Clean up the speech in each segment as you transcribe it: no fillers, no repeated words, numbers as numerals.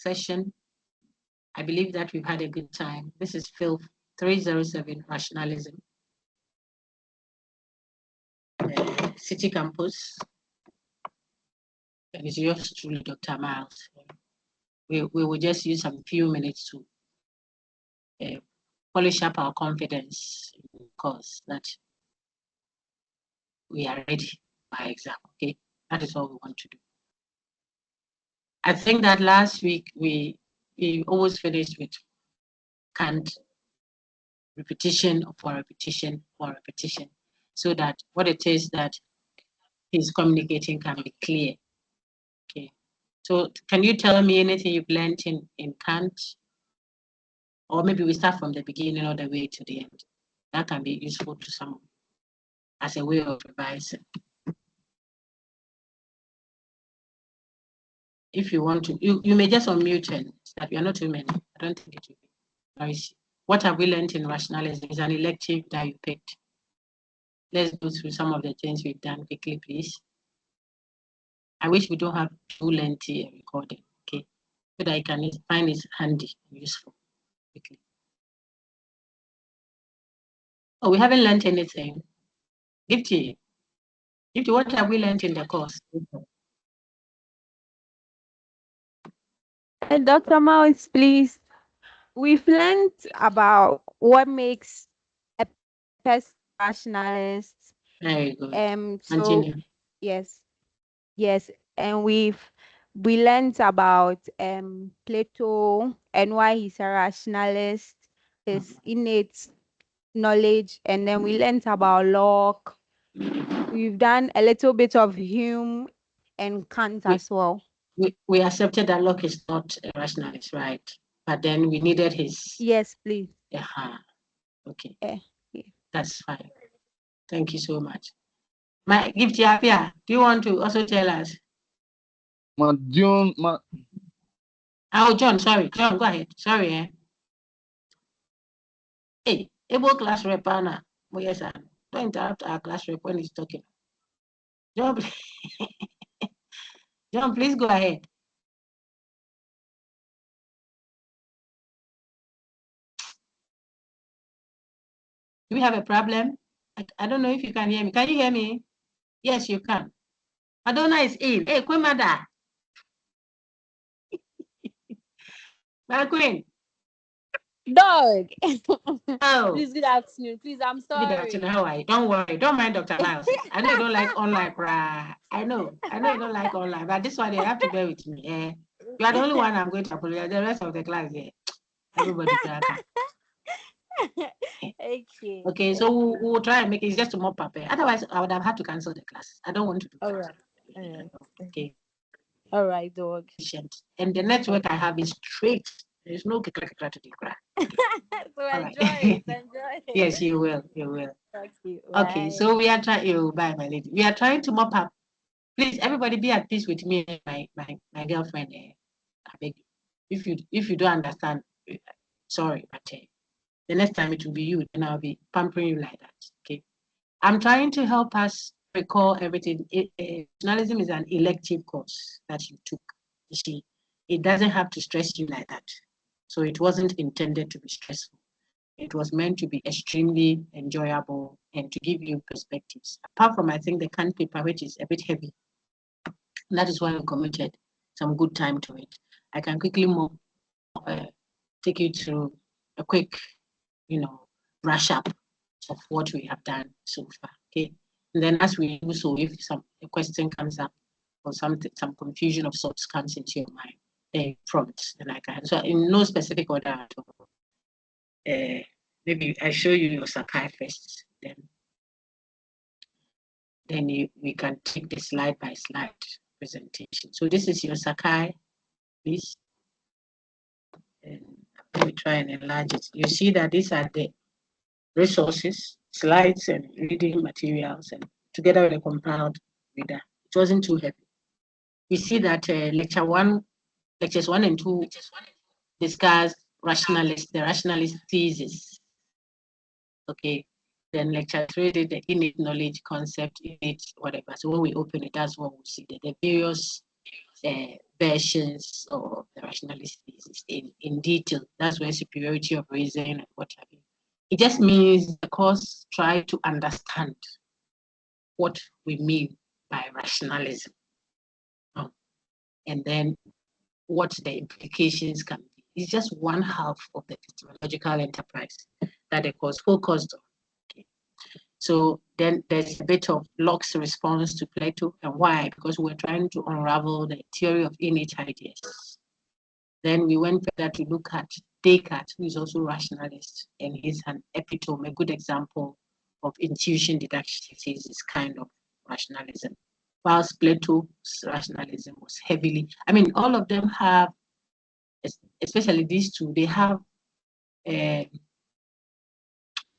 session. I believe that we've had a good time. This is PHIL307 Rationalism, City Campus. And it's yours truly, Dr. Miles. We will just use some few minutes to polish up our confidence in the course that we are ready by exam. Okay, that is all we want to do. I think that last week we always finished with Kant, repetition for repetition for repetition, so that what it is that he's communicating can be clear. Okay, so can you tell me anything you've learned in Kant? Or maybe we start from the beginning all the way to the end. That can be useful to someone as a way of revising. If you want to, you may just unmute and that we are not too many. I don't think it will be noisy. What have we learned in rationalism? Is an elective that you picked. Let's go through some of the things we've done quickly, please. I wish we don't have too lengthy recording, okay? So that I can find it handy and useful quickly. Oh, we haven't learned anything. Gifty, what have we learned in the course? Dr. Miles, please. We've learned about what makes a person rationalist. Very good. So continue. yes, and we learned about Plato and why he's a rationalist, his innate knowledge, and then we learned about Locke. We've done a little bit of Hume and Kant as well. We accepted that Locke is not a rationalist, right? But then we needed his. Yes, please. Okay. Yeah. That's fine. Thank you so much. My gift, do you want to also tell us? John, Oh, John, sorry. John, go ahead. Sorry. Hey, able class rep, Anna. Oh, yes, sir. Don't interrupt our class rep when he's talking. John, John, please go ahead. Do we have a problem? I don't know if you can hear me. Can you hear me? Yes, you can. Madonna is in. Hey, Kwemada. My queen. Dog. Oh. Please, good afternoon. Please, I'm sorry. Good afternoon. How are you? Don't worry. Don't mind Dr. Miles. I know you don't like online. I know you don't like online, but this one you have to bear with me. You are the only one I'm going to apologize. The rest of the class, everybody can. Okay. Okay, so we'll try and make it just to mop up. Otherwise, I would have had to cancel the class. I don't want to do that. All right. Okay. All right, dog. And the network I have is straight. There's no kikra to the crack. So enjoy it. Yes, you will. You will. Okay, so we are trying. Bye, my lady. We are trying to mop up. Please, everybody, be at peace with me, my girlfriend. I beg you. If you don't understand, sorry, but the next time it will be you, then I'll be pampering you like that. Okay. I'm trying to help us recall everything. Rationalism is an elective course that you took. You see, it doesn't have to stress you like that. So it wasn't intended to be stressful. It was meant to be extremely enjoyable and to give you perspectives. Apart from, I think, the Kant paper, which is a bit heavy. That is why we committed some good time to it. I can quickly take you through a quick, brush up of what we have done so far. Okay. And then as we do so, if a question comes up or some confusion of sorts comes into your mind, then prompt, then I can. So in no specific order at all. Maybe I show you your Sakai first, then we can take the slide by slide presentation. So this is your Sakai, please. And let me try and enlarge it. You see that these are the resources, slides and reading materials, and together with a compiled reader. It wasn't too heavy. We see that lectures 1 and 2 discuss the rationalist thesis. Okay. Then lecture 3 did the innate knowledge concept, innate whatever. So when we open it, that's what we see. The various versions of the rationalist thesis in detail. That's where superiority of reason and what have you. It just means the course try to understand what we mean by rationalism, and then what the implications can be. It's just one half of the epistemological enterprise that the course focused on. Okay. So then there's a bit of Locke's response to Plato, and why? Because we're trying to unravel the theory of innate ideas. Then we went further to look at Descartes, who is also rationalist, and he's an epitome, a good example of intuition deduction thesis kind of rationalism. Whilst Plato's rationalism was heavily, I mean, all of them have, especially these two, they have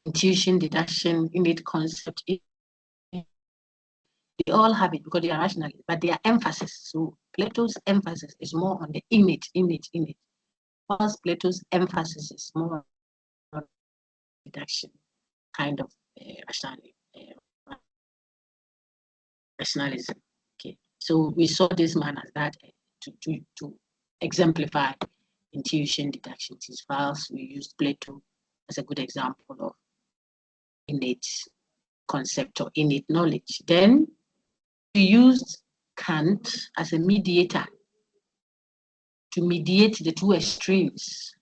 intuition, deduction, innate concept. They all have it because they are rationalists, but their emphasis, so Plato's emphasis is more on the innate. Whilst Plato's emphasis is more on deduction, kind of rationalism. Okay, so we saw this man as that to exemplify intuition, deduction. Whilst we used Plato as a good example of innate concept or innate knowledge. Then we used Kant as a mediator to mediate the two extremes,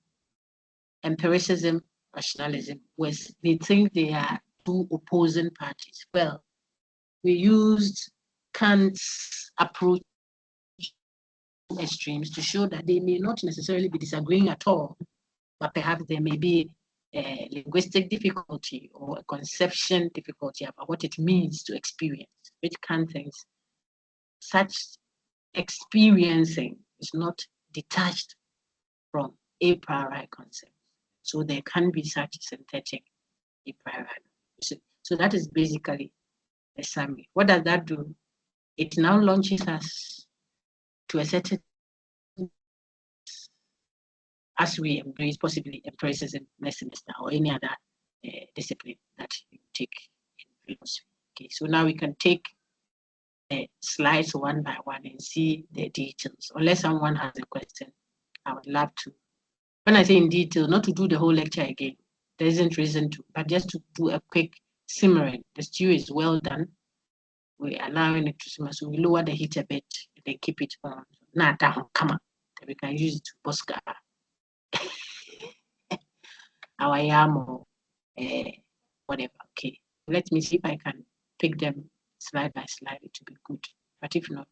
empiricism, rationalism, where they think they are two opposing parties. Well, we used Kant's approach to extremes to show that they may not necessarily be disagreeing at all, but perhaps there may be a linguistic difficulty or a conception difficulty about what it means to experience, which Kant thinks such experiencing is not detached from a priori concept. So there can be such synthetic a priori. So that is basically a summary. What does that do? It now launches us to a certain, as we embrace possibly empiricism next semester or any other discipline that you take in philosophy. Okay, so now we can take slides one by one and see the details. Unless someone has a question, I would love to. When I say in detail, not to do the whole lecture again, there isn't reason to, but just to do a quick simmering. The stew is well done. We're allowing it to simmer, so we lower the heat a bit and then keep it on. Now down, come on. Then we can use it to boska our yam or whatever. Okay, let me see if I can pick them slide by slide. It will be good. But if not,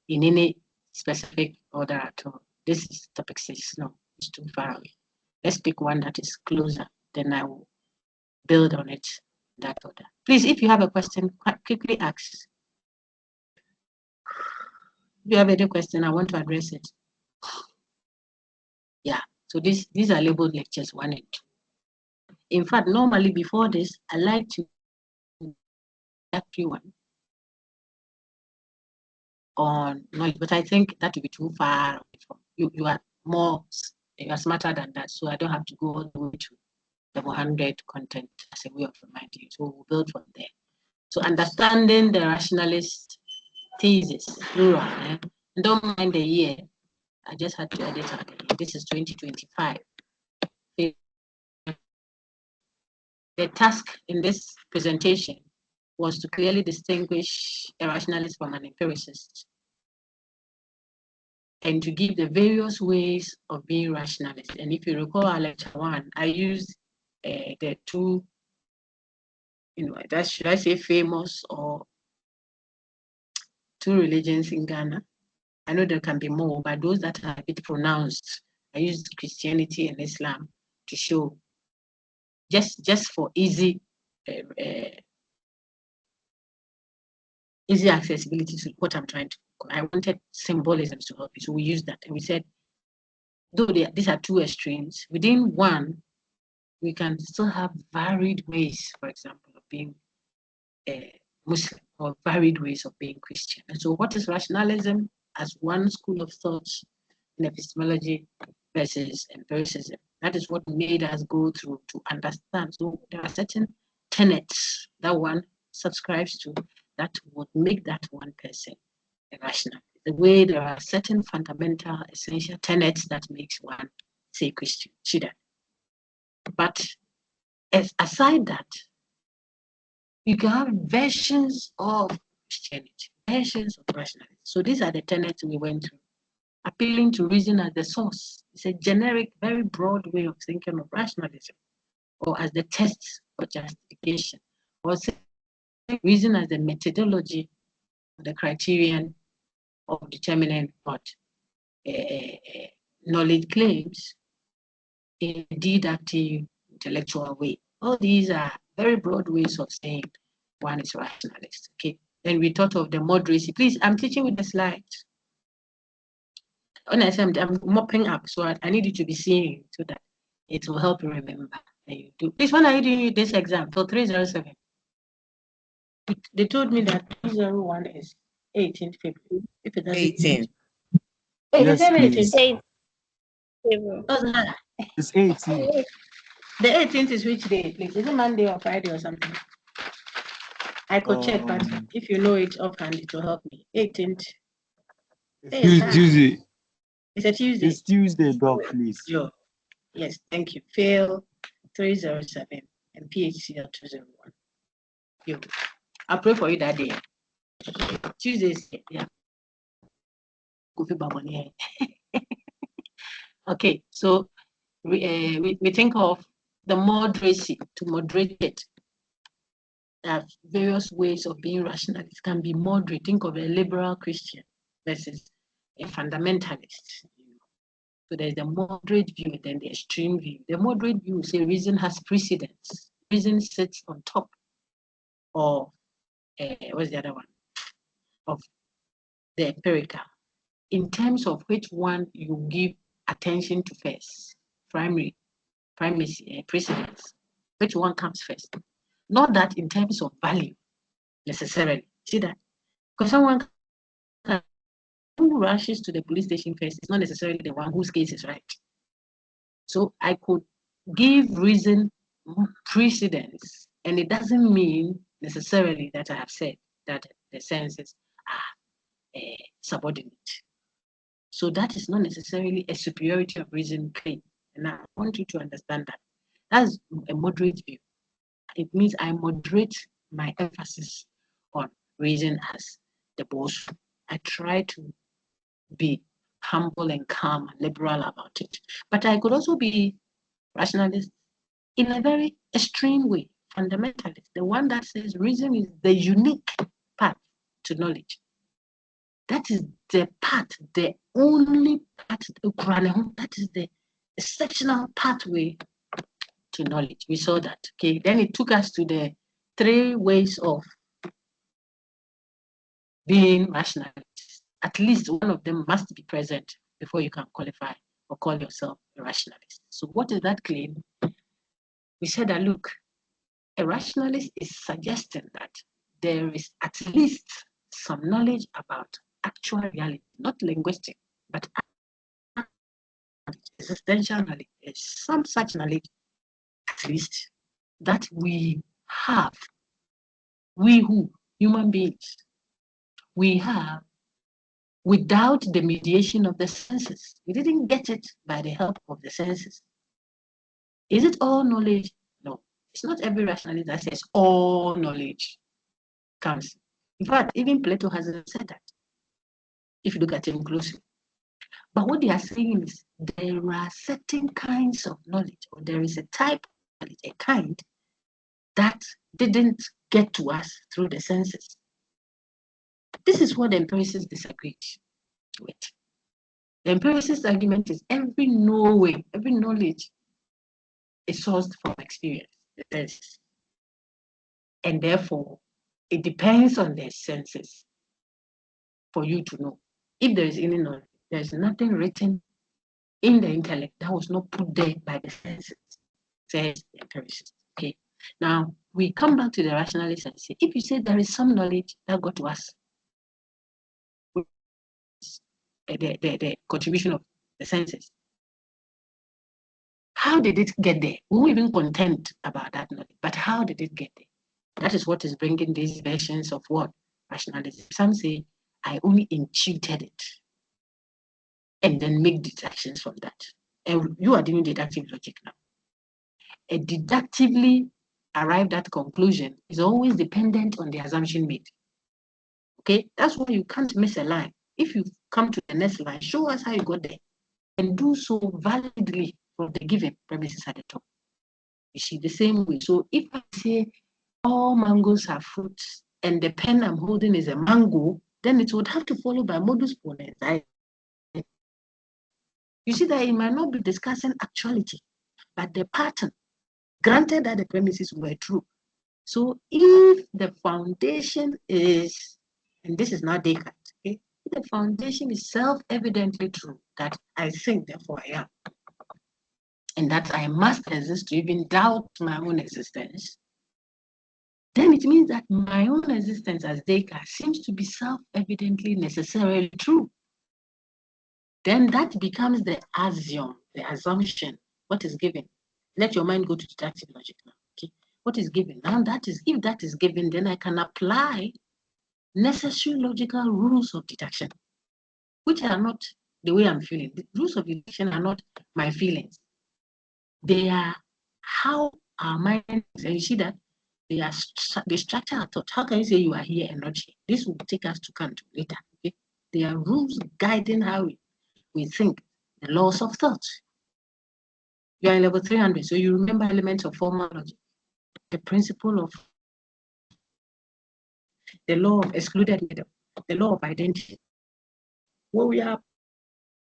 in any specific order at all, this is topic 6. No, it's too far away. Let's pick one that is closer. Then I will build on it in that order. Please, if you have a question, quickly ask. If you have any question, I want to address it. Yeah, so these are labeled lectures 1 and 2. In fact, normally before this, I like to everyone on knowledge, but I think that would be too far away from you. You are smarter than that, so I don't have to go all the way to level 100 content as a way of reminding you. So we'll build from there. So understanding the rationalist thesis, plural. Don't mind the year. I just had to edit out the year. This is 2025. The task in this presentation was to clearly distinguish a rationalist from an empiricist and to give the various ways of being rationalist. And if you recall our lecture 1, I used the two, should I say famous or two religions in Ghana. I know there can be more, but those that are a bit pronounced, I used Christianity and Islam to show just for easy accessibility to what I'm trying to. I wanted symbolisms to help you, so we used that, and we said, though these are two extremes, within one, we can still have varied ways, for example, of being Muslim or varied ways of being Christian. And so, what is rationalism as one school of thought in epistemology versus empiricism? That is what made us go through to understand. So there are certain tenets that one subscribes to that would make that one person a rationalist. the way there are certain fundamental, essential tenets that makes one say Christian. See that? But aside that, you can have versions of Christianity, versions of rationalism. So these are the tenets we went through. Appealing to reason as the source. It's a generic, very broad way of thinking of rationalism, or as the test for justification, or reason as the methodology, the criterion of determining what knowledge claims in a deductive, intellectual way. All these are very broad ways of saying one is rationalist. Okay. Then we thought of the moderacy. Please, I'm teaching with the slides. When I say I'm mopping up, so I need you to be seeing so that it will help you remember. And you do. Please, when are you doing this exam for 307? They told me that 201 is 18th February. If it doesn't 18. Yes, please. 18th. It's 18. The 18th is which day, please? Is it Monday or Friday or something? I could check, but if you know it offhand, it will help me. 18th. Tuesday. It's a Tuesday. It's Tuesday, Doc, please. Sure. Yes, thank you. PHIL307 and PHIL201. I'll pray for you that day. Tuesdays, yeah. Okay, so we think of the moderacy, to moderate it. There are various ways of being rational. It can be moderate. Think of a liberal Christian versus a fundamentalist. So there's the moderate view and then the extreme view. The moderate view say reason has precedence. Reason sits on top of, what's the other one? Of the empirical. In terms of which one you give attention to first, primacy, precedence, which one comes first? Not that in terms of value necessarily. See that? Because someone who rushes to the police station first is not necessarily the one whose case is right. So I could give reason precedence, and it doesn't mean necessarily that I have said that the senses are subordinate. So that is not necessarily a superiority of reason claim. And I want you to understand that. That's a moderate view. It means I moderate my emphasis on reason as the boss. I try to be humble and calm and liberal about it. But I could also be rationalist in a very extreme way, fundamentalist, the one that says reason is the unique path to knowledge. That is the path, the only path, that is the exceptional pathway to knowledge. We saw that. Okay, then it took us to the 3 ways of being rationalist. At least one of them must be present before you can qualify or call yourself a rationalist. So what is that claim? We said that, look, a rationalist is suggesting that there is at least some knowledge about actual reality, not linguistic, but existential knowledge. There's some such knowledge, at least, that we have. We who, human beings, we have without the mediation of the senses. We didn't get it by the help of the senses. Is it all knowledge? No, it's not every rationalist that says all knowledge comes. In fact, even Plato hasn't said that, if you look at him closely. But what they are saying is there are certain kinds of knowledge, or there is a type of knowledge, a kind, that didn't get to us through the senses. This is what the empiricists disagreed with. The empiricist argument is every knowledge is sourced from experience. And therefore, it depends on the senses for you to know. If there is any knowledge, there is nothing written in the intellect that was not put there by the senses, says the empiricist. Okay. Now, we come back to the rationalist and say, if you say there is some knowledge that got to us, the contribution of the senses, how did it get there? We won't even contend about that knowledge, but how did it get there? That is what is bringing these versions of what? Rationalism. Some say I only intuited it and then make deductions from that. And you are doing deductive logic now. A deductively arrived at conclusion is always dependent on the assumption made. Okay, that's why you can't miss a line. If you come to the next line, show us how you got there and do so validly from the given premises at the top. You see, the same way. So if I say all mangoes are fruits and the pen I'm holding is a mango, then it would have to follow by modus ponens. You see that it might not be discussing actuality, but the pattern, granted that the premises were true. So if the foundation is, and this is not Descartes, okay? If the foundation is self-evidently true, that I think, therefore I am, and that I must exist to even doubt my own existence, then it means that my own existence as Descartes seems to be self-evidently necessarily true. Then that becomes the axiom, the assumption, what is given. Let your mind go to deductive logic now. Okay, what is given? Now that is, if that is given, then I can apply necessary logical rules of deduction, which are not the way I'm feeling. The rules of deduction are not my feelings. They are how our mind is. And you see that they structure our thought. How can you say you are here and not here? This will take us to Kant later. Okay? They are rules guiding how we think, the laws of thought. You are in level 300, so you remember elements of formal logic, the principle of the law of excluded middle, the law of identity. Where we are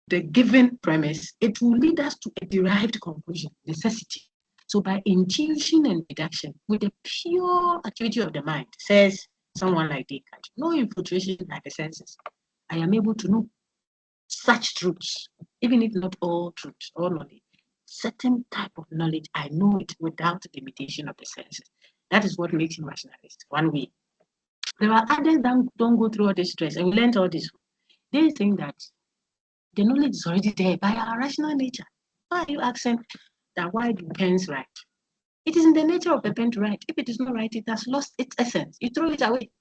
the given premise, it will lead us to a derived conclusion, necessity. So by intuition and deduction, with the pure activity of the mind, says someone like Descartes, no infiltration by the senses, I am able to know such truths, even if not all truths, all knowledge. Certain type of knowledge, I know it without the limitation of the senses. That is what makes him rationalist, one way. There are others that don't go through all this stress, and we learned all this. They think that the knowledge is already there by our rational nature. Why are you asking that why do pens write? It is in the nature of the pen to write. If it is not right, it has lost its essence. You throw it away.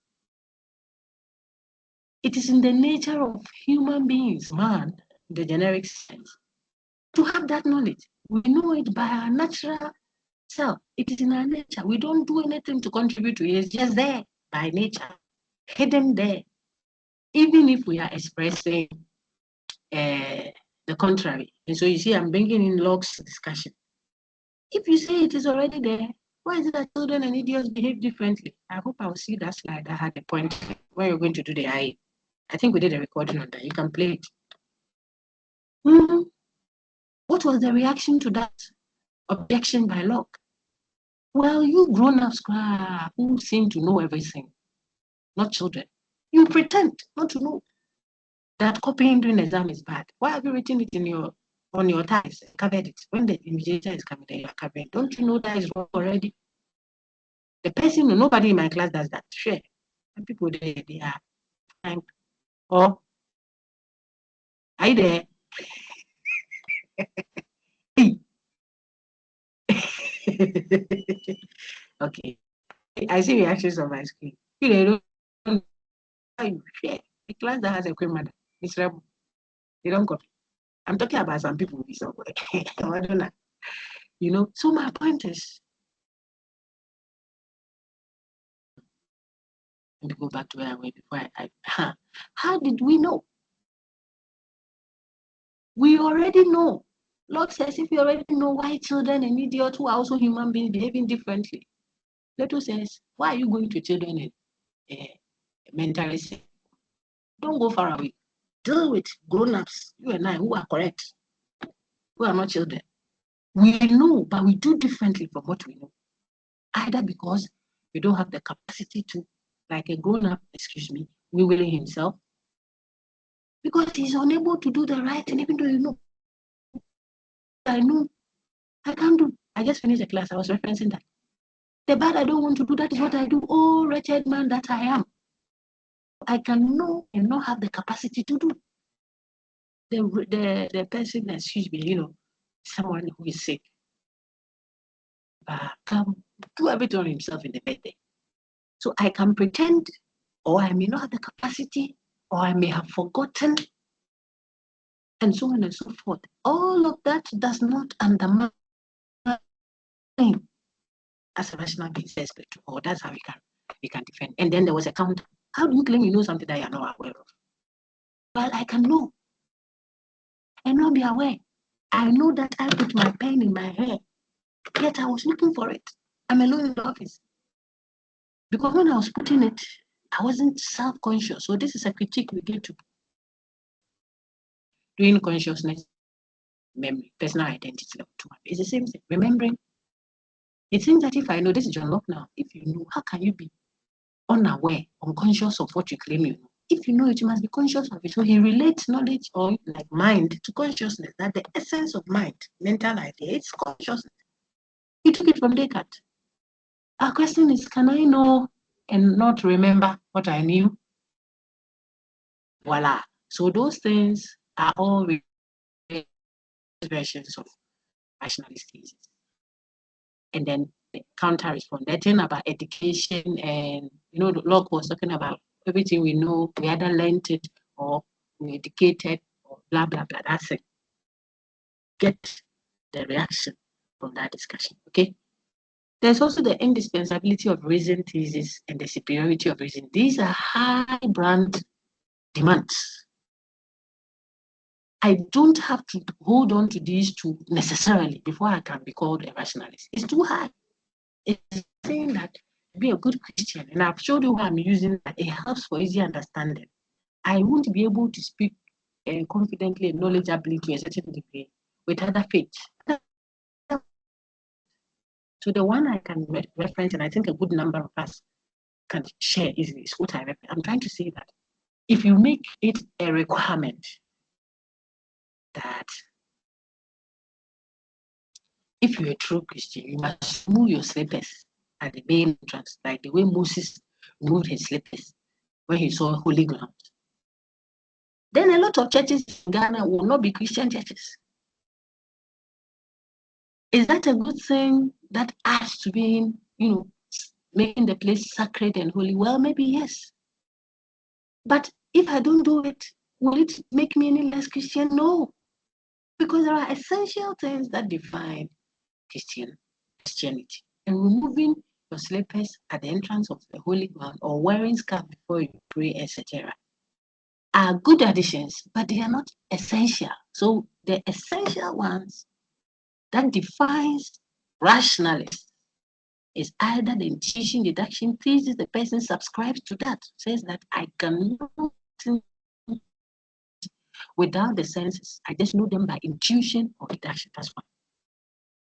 It is in the nature of human beings, man, the generic sense, to have that knowledge. We know it by our natural self. It is in our nature. We don't do anything to contribute to it. It's just there by nature, hidden there. Even if we are expressing the contrary. And so you see, I'm bringing in Locke's discussion. If you say it is already there, why is it that children and idiots behave differently? I hope I'll see that slide. I had a point where you're going to do the I. I think we did a recording on that. You can play it. What was the reaction to that objection by Locke? Well, you grown-ups who seem to know everything, not children. You pretend not to know that copying during the exam is bad. Why have you written it on your ties, covered it? When the invigilator is coming, you are covering. Don't you know that is wrong already? The person, nobody in my class does that. Sure. And people they are fine. Or are you there? Okay. I see reactions on my screen. They don't share. The class that has a queen mother, it's rebel. They don't copy. I'm talking about some people who be somewhere. I don't know. You know, so my point is, let me go back to where I went before how did we know? We already know. Locke says if you already know why children and idiots who are also human beings behaving differently. Plato says, why are you going to children and mentally sick? Don't go far away. Deal with grown-ups, you and I, who are correct, who are not children. We know, but we do differently from what we know. Either because we don't have the capacity to, like a grown-up, willing himself, because he's unable to do the right thing, even though you know. I know I can't do. I just finished a class. I was referencing that. The bad I don't want to do, that is what I do. Oh, wretched man that I am. I can know and not have the capacity to do. The person, excuse me, you know, someone who is sick, can do everything on himself in the bed there. So I can pretend, or I may not have the capacity, or I may have forgotten, and so on and so forth. All of that does not undermine as a rational being says, or that's how we can defend. And then there was a counter. How do you claim you know something that you're not aware of? Well, I can know and not be aware. I know that I put my pen in my hair, yet I was looking for it. I'm alone in the office. Because when I was putting it, I wasn't self-conscious. So this is a critique we give to doing consciousness, memory, personal identity level 2. It's the same thing. Remembering. It seems that if I know, this is John Locke now, if you know, how can you be unaware, unconscious of what you claim you know? If you know it, you must be conscious of it. So he relates knowledge or like mind to consciousness, that the essence of mind, mental idea, it's consciousness. He took it from Descartes. Our question is, can I know and not remember what I knew? Voila. So those things are all versions of rationalist thesis. And then the counter response, that thing about education, and Locke was talking about everything we know, we either learned it or we educated or blah blah blah. That's it. Get the reaction from that discussion. Okay. There's also the indispensability of reason thesis and the superiority of reason. These are high brand demands. I don't have to hold on to these two necessarily before I can be called a rationalist. It's too high. It's saying that to be a good Christian, and I've showed you how I'm using that, it helps for easy understanding. I won't be able to speak confidently and knowledgeably to a certain degree with other faiths. So the one I can reference, and I think a good number of us can share easily, is what I'm trying to say that if you make it a requirement that if you're a true Christian, you must remove your slippers at the main entrance, like the way Moses removed his slippers when he saw holy ground. Then a lot of churches in Ghana will not be Christian churches. Is that a good thing that adds to being, making the place sacred and holy? Well, maybe yes. But if I don't do it, will it make me any less Christian? No. Because there are essential things that define Christianity. And removing your slippers at the entrance of the holy ground or wearing scarf before you pray, etc., are good additions, but they are not essential. So the essential ones that defines rationalists is either the intuition, deduction, thesis. The person subscribes to that, says that I can know without the senses. I just know them by intuition or deduction. That's one.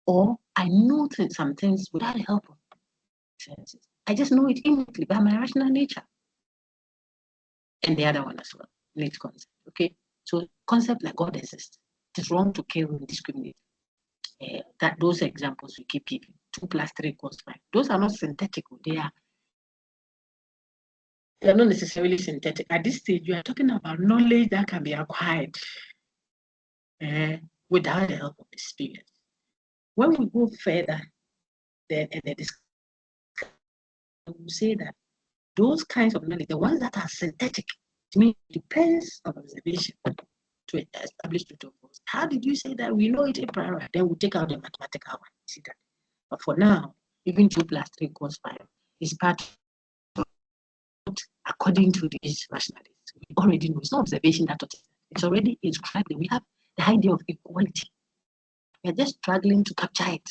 Or I know some things without the help of senses. I just know it innately by my rational nature. And the other one as well, innate concept. Okay, so concept like God exists. It is wrong to kill and discriminate. That those examples we keep giving. 2 + 3 = 5. Those are not synthetic. They are not necessarily synthetic. At this stage, you are talking about knowledge that can be acquired without the help of experience. When we go further, then we say that those kinds of knowledge, the ones that are synthetic, to me, depends on observation to establish truth or false. How did you say that? We know it a priori, then we take out the mathematical one. See that? But for now, even 2 + 3 = 5 is part of according to these rationalists. We already know it's not observation that it's already inscribed. We have the idea of equality. We're just struggling to capture it.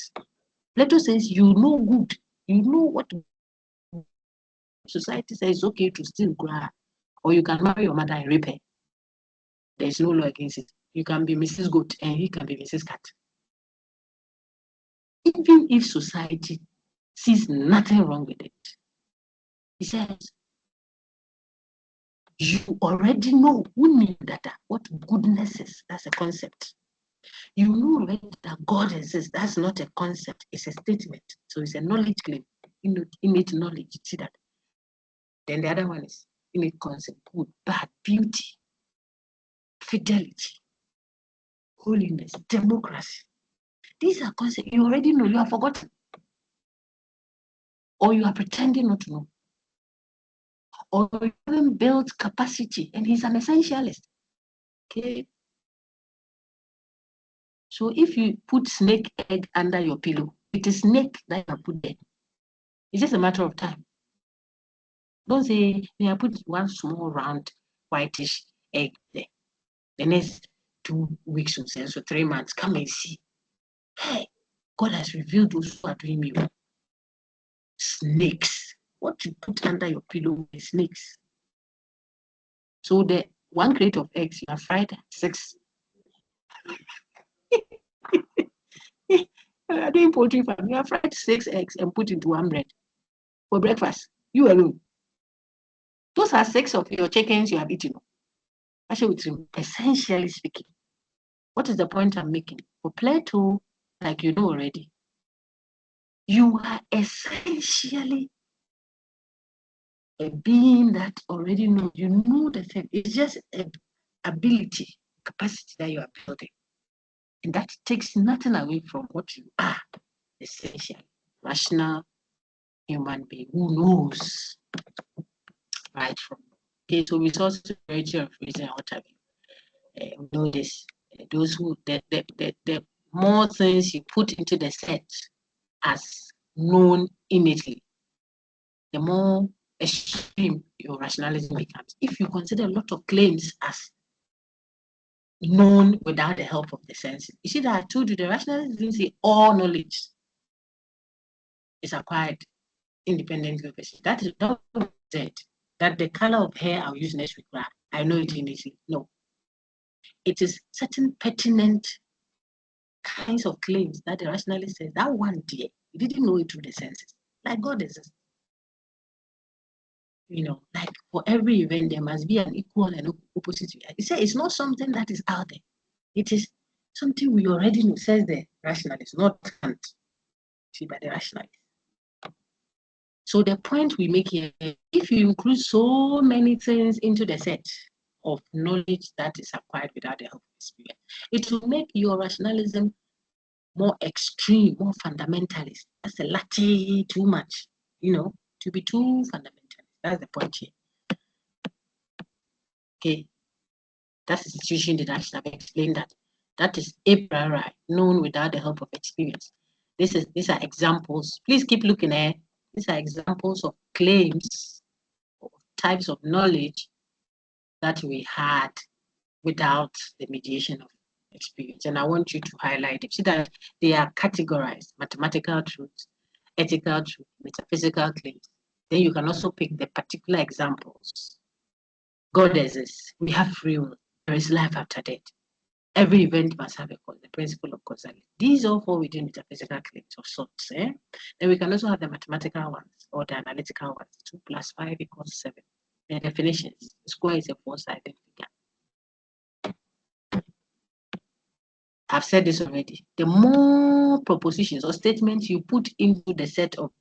Plato says you know good, you know what society says it's okay to steal grass, or you can marry your mother and rape her. There's no law against it. You can be Mrs. Goat and he can be Mrs. Cat. Even if society sees nothing wrong with it, he says, you already know who knew that what goodness is. That's a concept. You know already that God exists. That's not a concept, it's a statement. So it's a knowledge claim, innate knowledge. See that? Then the other one is innate concept, good, bad, beauty, fidelity, holiness, democracy. These are concepts you already know, you have forgotten. Or you are pretending not to know. or you haven't built capacity, and he's an essentialist. Okay. So if you put snake egg under your pillow, it is snake that you put there. It's just a matter of time. Don't say, may I put one small round whitish egg there. The next 2 weeks or so 3 months, come and see. Hey, God has revealed those who are doing me well. Snakes. What you put under your pillow is snakes. So the 1 crate of eggs, you have fried 6. I'm doing poultry farm. You have fried 6 eggs and put into 1 bread for breakfast. You alone. Those are 6 of your chickens you have eaten. Actually, with him, essentially speaking, what is the point I'm making? For Plato, like you know already, you are essentially a being that already knows. You know the thing. It's just an ability, capacity that you are building. And that takes nothing away from what you are, essentially. Rational human being who knows right from wrong. Okay, so resources, variety of reason, what have you. We know this. Those who, the more things you put into the set as known innately, the more extreme your rationalism becomes. If you consider a lot of claims as known without the help of the senses, you see that I told you the rationalism didn't say all knowledge is acquired independently of it. That is not said that the color of hair I'll use next week, I know it innately. No. It is certain pertinent kinds of claims that the rationalist says that one day you didn't know it through the senses. Like God exists. You know, like for every event, there must be an equal and opposite. He said it's not something that is out there. It is something we already know, says the rationalist, not Kant, see, but the rationalist. So the point we make here, if you include so many things into the set of knowledge that is acquired without the help of experience, it will make your rationalism more extreme, more fundamentalist. That's a latte too much, you know, to be too fundamentalist. That's the point here. Okay, that's the situation that I should have explained that. That is a priori, known without the help of experience. These are examples. Please keep looking at. These are examples of claims, of types of knowledge that we had without the mediation of experience. And I want you to highlight it. See that they are categorized: mathematical truths, ethical truth, metaphysical claims. Then you can also pick the particular examples. God exists. We have free will. There is life after death. Every event must have a cause, the principle of causality. These all fall within metaphysical claims of sorts. Then we can also have the mathematical ones or the analytical ones. 2 + 5 = 7. The definitions. The square is a 4-sided figure. I've said this already. The more propositions or statements you put into the set of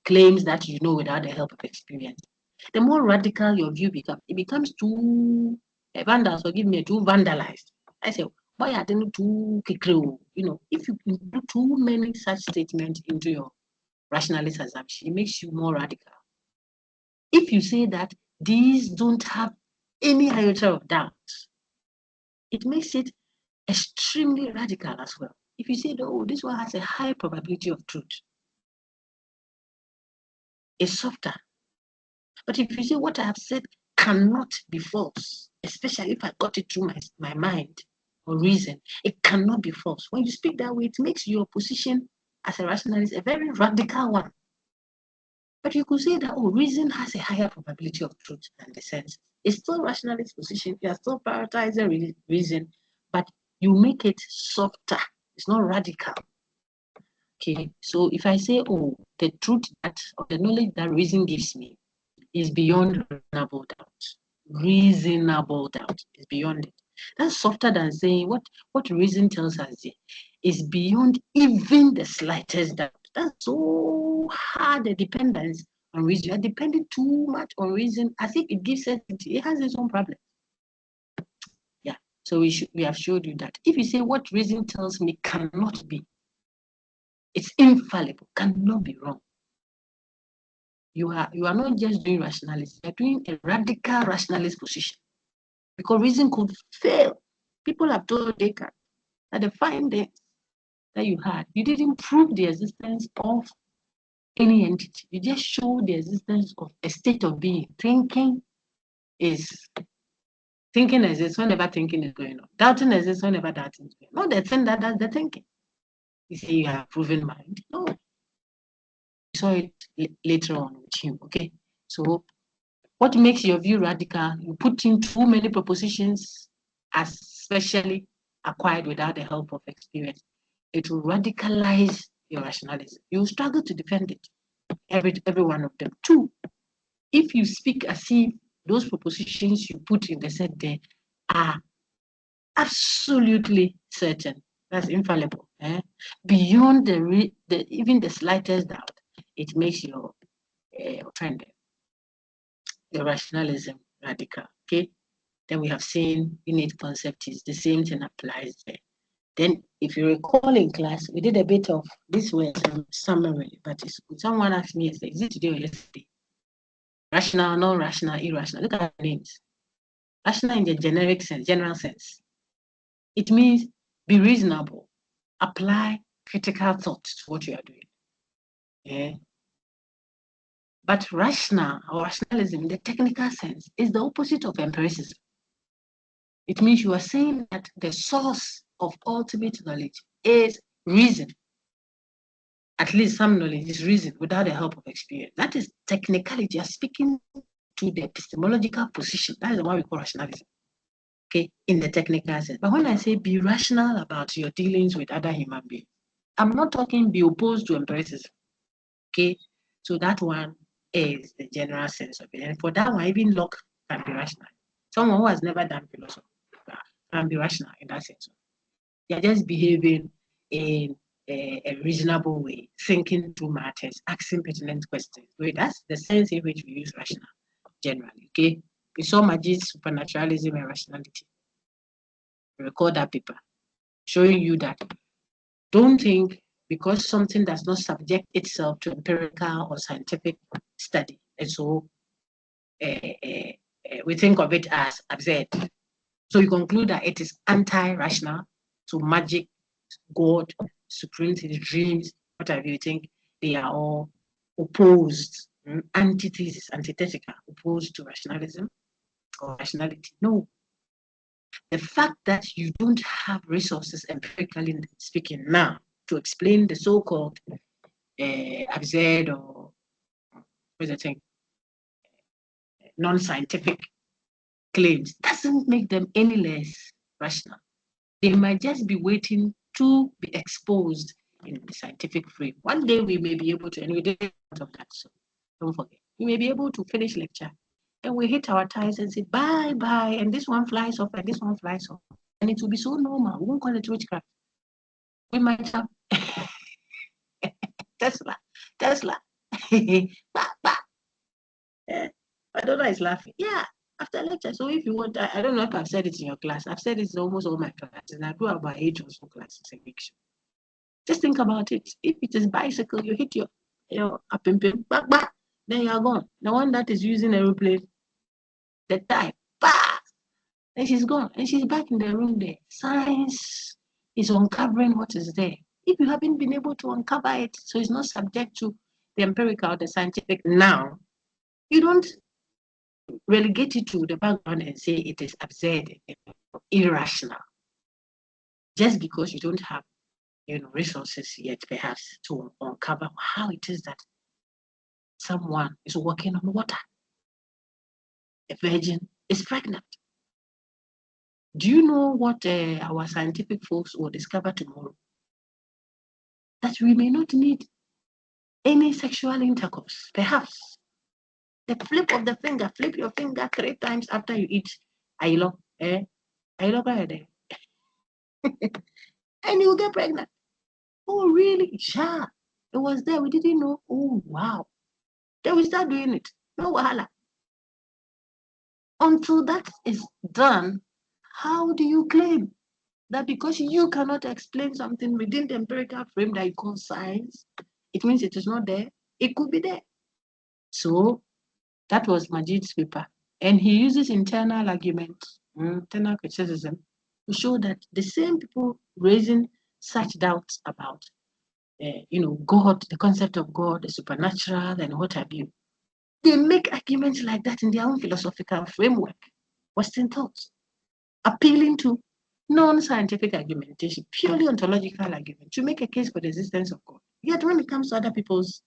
claims that you know without the help of experience, the more radical your view becomes. It becomes too vandals, forgive me, too vandalized. I say, why are they too kikru? You know, if you do too many such statements into your rationalist assumption, it makes you more radical. If you say that these don't have any iota of doubt, it makes it extremely radical as well. If you say, oh, this one has a high probability of truth, it's softer. But if you say what I have said cannot be false, especially if I got it through my mind or reason, it cannot be false. When you speak that way, it makes your position as a rationalist a very radical one. But you could say that, oh, reason has a higher probability of truth than the sense. It's still rationalist position. You are still prioritizing reason, but you make it softer. It's not radical. Okay, so if I say, oh, the truth that, or the knowledge that reason gives me is beyond reasonable doubt. Reasonable doubt is beyond it. That's softer than saying what reason tells us here is beyond even the slightest doubt. That's so hard a dependence on reason. You're depending too much on reason as if it gives certainty. It has its own problem. Yeah. So we have showed you that if you say what reason tells me cannot be, it's infallible, cannot be wrong. you are not just doing rationalism, you're doing a radical rationalist position. Because reason could fail. People have told Descartes that the findings that you had, you didn't prove the existence of any entity. You just show the existence of a state of being. Thinking exists whenever thinking is going on. Doubting exists whenever doubting is going on. Not the thing that does the thinking. You say you have proven mind. No. We saw it later on with him. Okay. So what makes your view radical? You put in too many propositions as specially acquired without the help of experience. It will radicalize your rationalism. You will struggle to defend it. Every one of them. Two, if you speak as if those propositions you put in the set there are absolutely certain, that's infallible, beyond even the slightest doubt, it makes your friend, the rationalism radical. Okay, then we have seen innate concept is the same thing applies there. Then, if you recall in class, we did a bit of this way summary, but someone asked me, is it today or yesterday? Rational, non-rational, irrational. Look at the names. Rational in the generic sense, general sense. It means be reasonable, apply critical thought to what you are doing. Yeah. But rational or rationalism in the technical sense is the opposite of empiricism. It means you are saying that the source of ultimate knowledge is reason. At least some knowledge is reason without the help of experience. That is technicality. You are speaking to the epistemological position. That is what we call rationalism. Okay, in the technical sense. But when I say be rational about your dealings with other human beings, I'm not talking be opposed to empiricism. Okay, so that one is the general sense of it. And for that one, even Locke can be rational. Someone who has never done philosophy can be rational in that sense. They're just behaving in a reasonable way, thinking through matters, asking pertinent questions. That's the sense in which we use rational generally. Okay, we saw Magid's supernaturalism and rationality. Record that paper, showing you that don't think because something does not subject itself to empirical or scientific study, and so we think of it as absurd. So you conclude that it is anti-rational. So magic, God, supremacy, dreams, whatever you think, they are all opposed, antithesis, antithetical, opposed to rationalism or rationality. No. The fact that you don't have resources empirically speaking now to explain the so-called absurd or what's the thing, non-scientific claims doesn't make them any less rational. They might just be waiting to be exposed in the scientific frame. One day we may be able to, and we did out of that, so don't forget. We may be able to finish lecture and we hit our ties and say bye bye, and this one flies off and this one flies off. And it will be so normal. We won't call it witchcraft. We might have Tesla. bah, bah. My daughter is laughing. Yeah, after lecture. So if you want, I don't know if I've said it in your class. I've said it in almost all my classes, and I do about 8 or so classes a week. Just think about it. If it is bicycle, you hit your up and back, back, then you are gone. The one that is using aeroplane, the type, bah, and she's gone, and she's back in the room there. Science is uncovering what is there. If you haven't been able to uncover it, so it's not subject to the empirical, the scientific now, you don't relegate it to the background and say it is absurd, irrational, just because you don't have resources yet, perhaps, to uncover how it is that someone is walking on water. A virgin is pregnant. Do you know what our scientific folks will discover tomorrow? That we may not need any sexual intercourse. Perhaps the flip of the finger, flip your finger 3 times after you eat ailo, and you'll get pregnant. Oh, really? Yeah. It was there. We didn't know. Oh, wow. Then we start doing it. No wahala. Until that is done, how do you claim that because you cannot explain something within the empirical frame that you call science, it means it is not there? It could be there. So that was Majid's paper. And he uses internal argument, internal criticism, to show that the same people raising such doubts about, God, the concept of God, the supernatural, and what have you, they make arguments like that in their own philosophical framework, Western thoughts, appealing to non-scientific argumentation, purely ontological argument, to make a case for the existence of God. Yet when it comes to other people's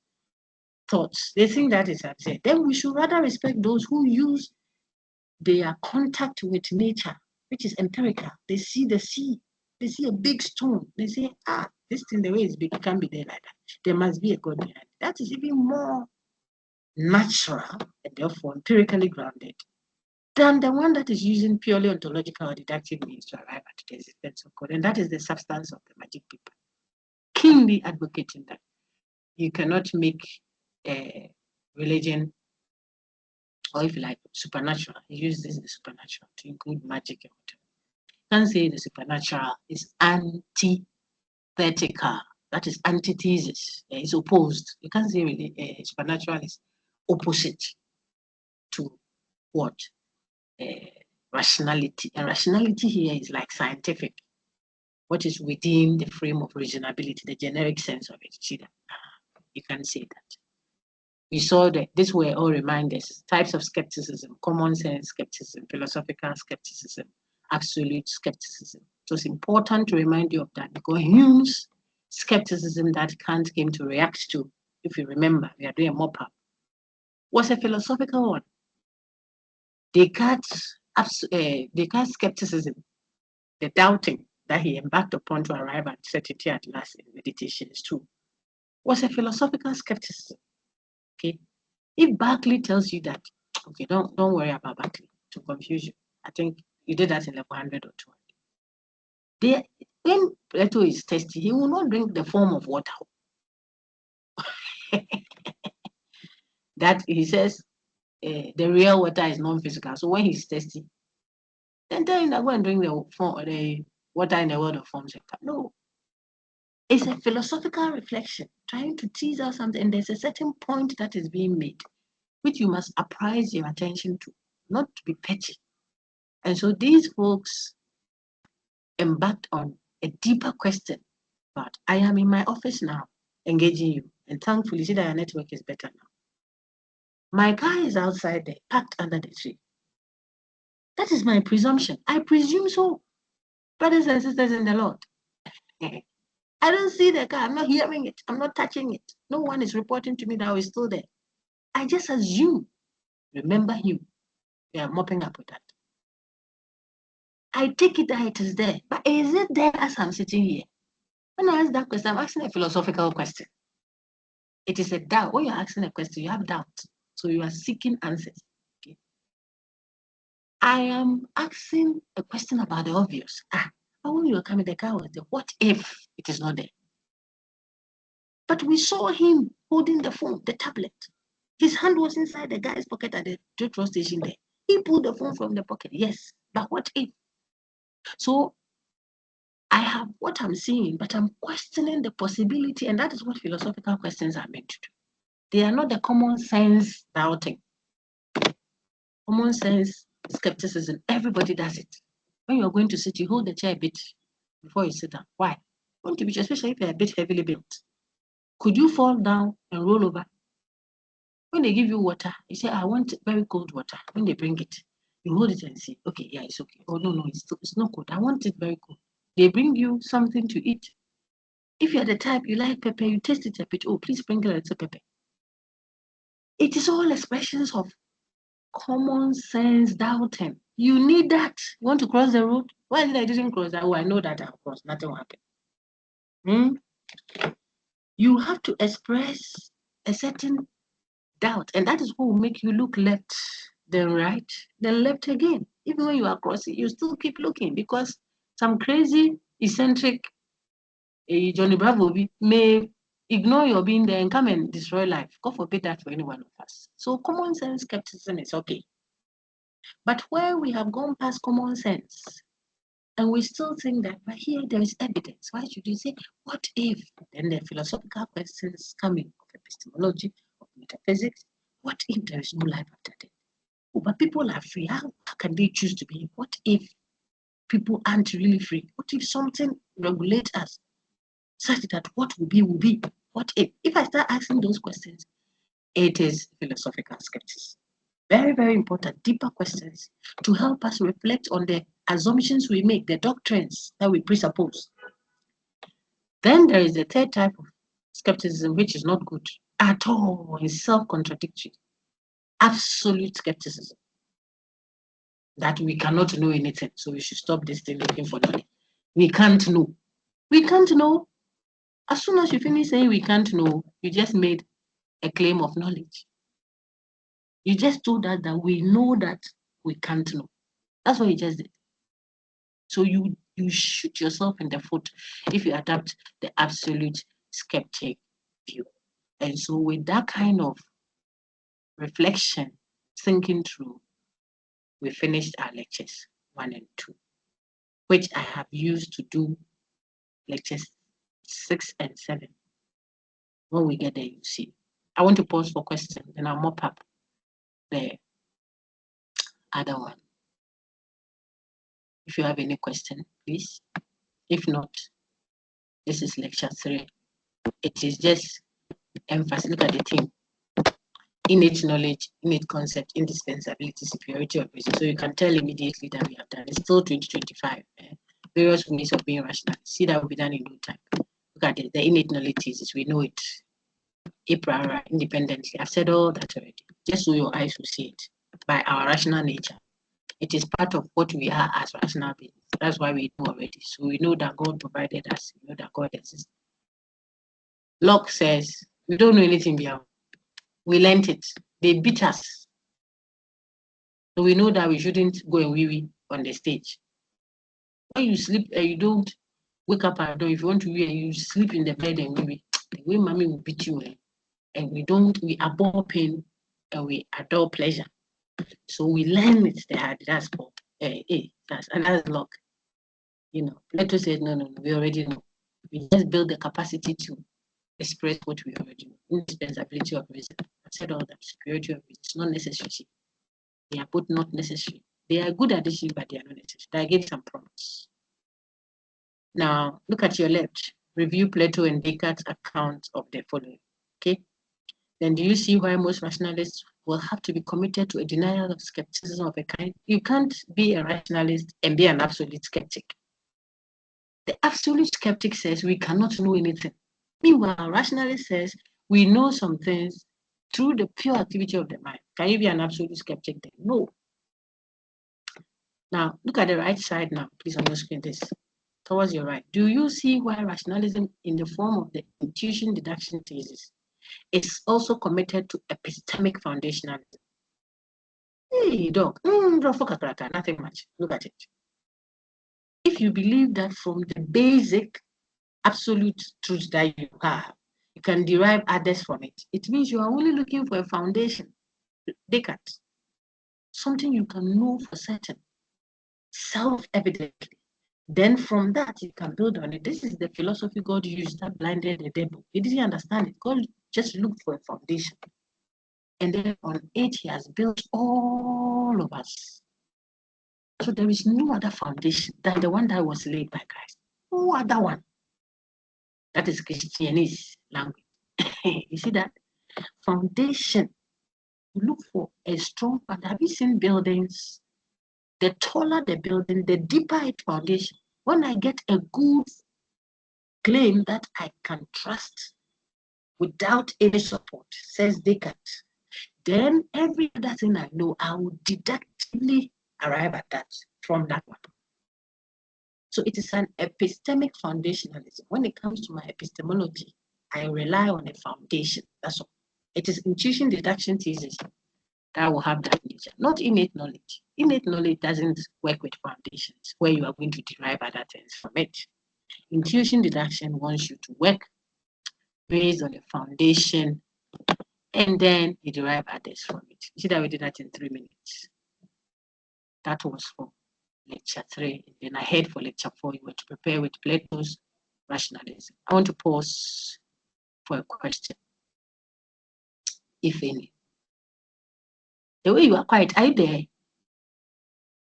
thoughts, they think that is absurd. Then we should rather respect those who use their contact with nature, which is empirical. They see the sea, they see a big stone, they say, this thing, the way it's big, it can't be there like that. There must be a God behind it. That is even more natural and therefore empirically grounded than the one that is using purely ontological or deductive means to arrive at the existence of God. And that is the substance of the Magic paper. Keenly advocating that you cannot make a religion, or if you like, supernatural. He uses the supernatural to include magic and whatever. You can say the supernatural is antithetical. That is antithesis. It's opposed. You can't say really supernatural is opposite to what? Rationality. And rationality here is like scientific. What is within the frame of reasonability, the generic sense of it. See that? You can say that. We saw that these were all reminders, types of skepticism, common sense skepticism, philosophical skepticism, absolute skepticism. It was important to remind you of that because Hume's skepticism that Kant came to react to, if you remember, we are doing a mop-up, was a philosophical one. Descartes' skepticism, the doubting that he embarked upon to arrive at certainty at last in Meditations too, was a philosophical skepticism. Okay, if Berkeley tells you that, okay, don't worry about Berkeley to confuse you. I think you did that in level 100 or 200. When Plato is testy, he will not drink the form of water. That he says the real water is non-physical. So when he's testy, then tell him that go and drink the water in the world of forms. No, it's a philosophical reflection, trying to tease out something. And there's a certain point that is being made, which you must apprise your attention to, not to be petty. And so these folks embarked on a deeper question. But I am in my office now, engaging you, and thankfully, see that your network is better now. My car is outside there, parked under the tree. That is my presumption. I presume so, brothers and sisters in the Lord. I don't see the car. I'm not hearing it. I'm not touching it. No one is reporting to me that it's still there. I just assume. Remember him. We are mopping up with that. I take it that it is there. But is it there as I'm sitting here? When I ask that question, I'm asking a philosophical question. It is a doubt. When you're asking a question, you have doubt. So you are seeking answers. Okay. I am asking a question about the obvious. But when you were coming, the car was there. What if it is not there? But we saw him holding the phone, the tablet. His hand was inside the guy's pocket at the petrol station there. He pulled the phone from the pocket. Yes, but what if? So I have what I'm seeing, but I'm questioning the possibility, and that is what philosophical questions are meant to do. They are not the common sense doubting. Common sense skepticism, everybody does it. When you're going to sit, you hold the chair a bit before you sit down. Why? Want to be, especially if you're a bit heavily built. Could you fall down and roll over? When they give you water, you say, I want very cold water. When they bring it, you hold it and say, okay, yeah, it's okay. Oh, no, it's not cold. I want it very cold. They bring you something to eat. If you're the type you like pepper, you taste it a bit. Oh, please sprinkle a little pepper. It is all expressions of common sense doubting. You need that. You want to cross the road? Why did I didn't cross that? Oh, I know that I'll cross. Nothing will happen. You have to express a certain doubt, and that is what will make you look left, then right, then left again. Even when you are crossing, you still keep looking because some crazy, eccentric Johnny Bravo may ignore your being there and come and destroy life. God forbid that for any one of us. So common sense skepticism is okay. But where we have gone past common sense, and we still think that, but here there is evidence. Why should you say, what if? Then the philosophical questions come in of epistemology, of metaphysics, What if there is no life after death? Oh, but people are free. How can they choose to be? What if people aren't really free? What if something regulates us such that what will be will be? What if I start asking those questions? It is philosophical skepticism. Very, very important, deeper questions to help us reflect on the assumptions we make, the doctrines that we presuppose. Then there is the third type of skepticism, which is not good at all. It's self-contradictory. Absolute skepticism. That we cannot know anything, so we should stop this thing looking for knowledge. We can't know. We can't know. As soon as you finish saying we can't know, you just made a claim of knowledge. You just told us that we know that we can't know. That's what you just did. So you shoot yourself in the foot if you adopt the absolute skeptic view. And so with that kind of reflection, thinking through, we finished our lectures 1 and 2, which I have used to do lectures 6 and 7. When we get there, you see. I want to pause for questions, and I'll mop up the other one. If you have any question, please. If not, this is lecture 3. It is just emphasis. Look at the theme. Innate knowledge, innate concept, indispensability, superiority of reason. So you can tell immediately that we have done. It's still 2025. Various ways of being rational. See, that will be done in no time. Look at the innate knowledge thesis. We know it. A priori, independently. I've said all that already. Just so your eyes will see it. By our rational nature. It is part of what we are as rational beings. That's why we know already. So we know that God provided us. We know that God exists. Locke says, we don't know anything beyond. We learned it. They beat us. So we know that we shouldn't go and wee on the stage. When you sleep and you don't wake up at dawn, if you want to wee and you sleep in the bed and wee, the way mommy will beat you. And we abhor pain and we adore pleasure. So we learn it there. That's called that's Locke. You know, Plato said, no, we already know. We just build the capacity to express what we already know. Indispensability of reason. I said all that. Superiority of reason. It's not necessary. They are both not necessary. They are good addition, but they are not necessary. I gave some prompts. Now, look at your left. Review Plato and Descartes' account of the following. Okay. Then do you see why most rationalists will have to be committed to a denial of skepticism of a kind? You can't be a rationalist and be an absolute skeptic. The absolute skeptic says we cannot know anything. Meanwhile, a rationalist says we know some things through the pure activity of the mind. Can you be an absolute skeptic then? No. Now, look at the right side now, please, on your screen, this. Towards your right. Do you see why rationalism in the form of the intuition deduction thesis is also committed to epistemic foundationalism? Hey, dog, nothing much. Look at it. If you believe that from the basic absolute truth that you have, you can derive others from it, it means you are only looking for a foundation. Descartes, something you can know for certain, self-evidently. Then from that, you can build on it. This is the philosophy God used that blinded the devil. He didn't understand it. God just looked for a foundation. And then on it, he has built all of us. So there is no other foundation than the one that was laid by Christ. No other one. That is Christianese language. You see that? Foundation. You look for a strong foundation. Have you seen buildings? The taller the building, the deeper its foundation. When I get a good claim that I can trust without any support, says Descartes, then every other thing I know, I will deductively arrive at that from that one. So it is an epistemic foundationalism. When it comes to my epistemology, I rely on a foundation. That's all. It is intuition deduction thesis that will have that nature, not innate knowledge. Innate knowledge doesn't work with foundations where you are going to derive other things from it. Intuition deduction wants you to work based on a foundation and then you derive others from it. You see that we did that in 3 minutes. That was for lecture 3. And then I head for lecture 4. You were to prepare with Plato's rationalism. I want to pause for a question, if any. The way you are quiet, are you there?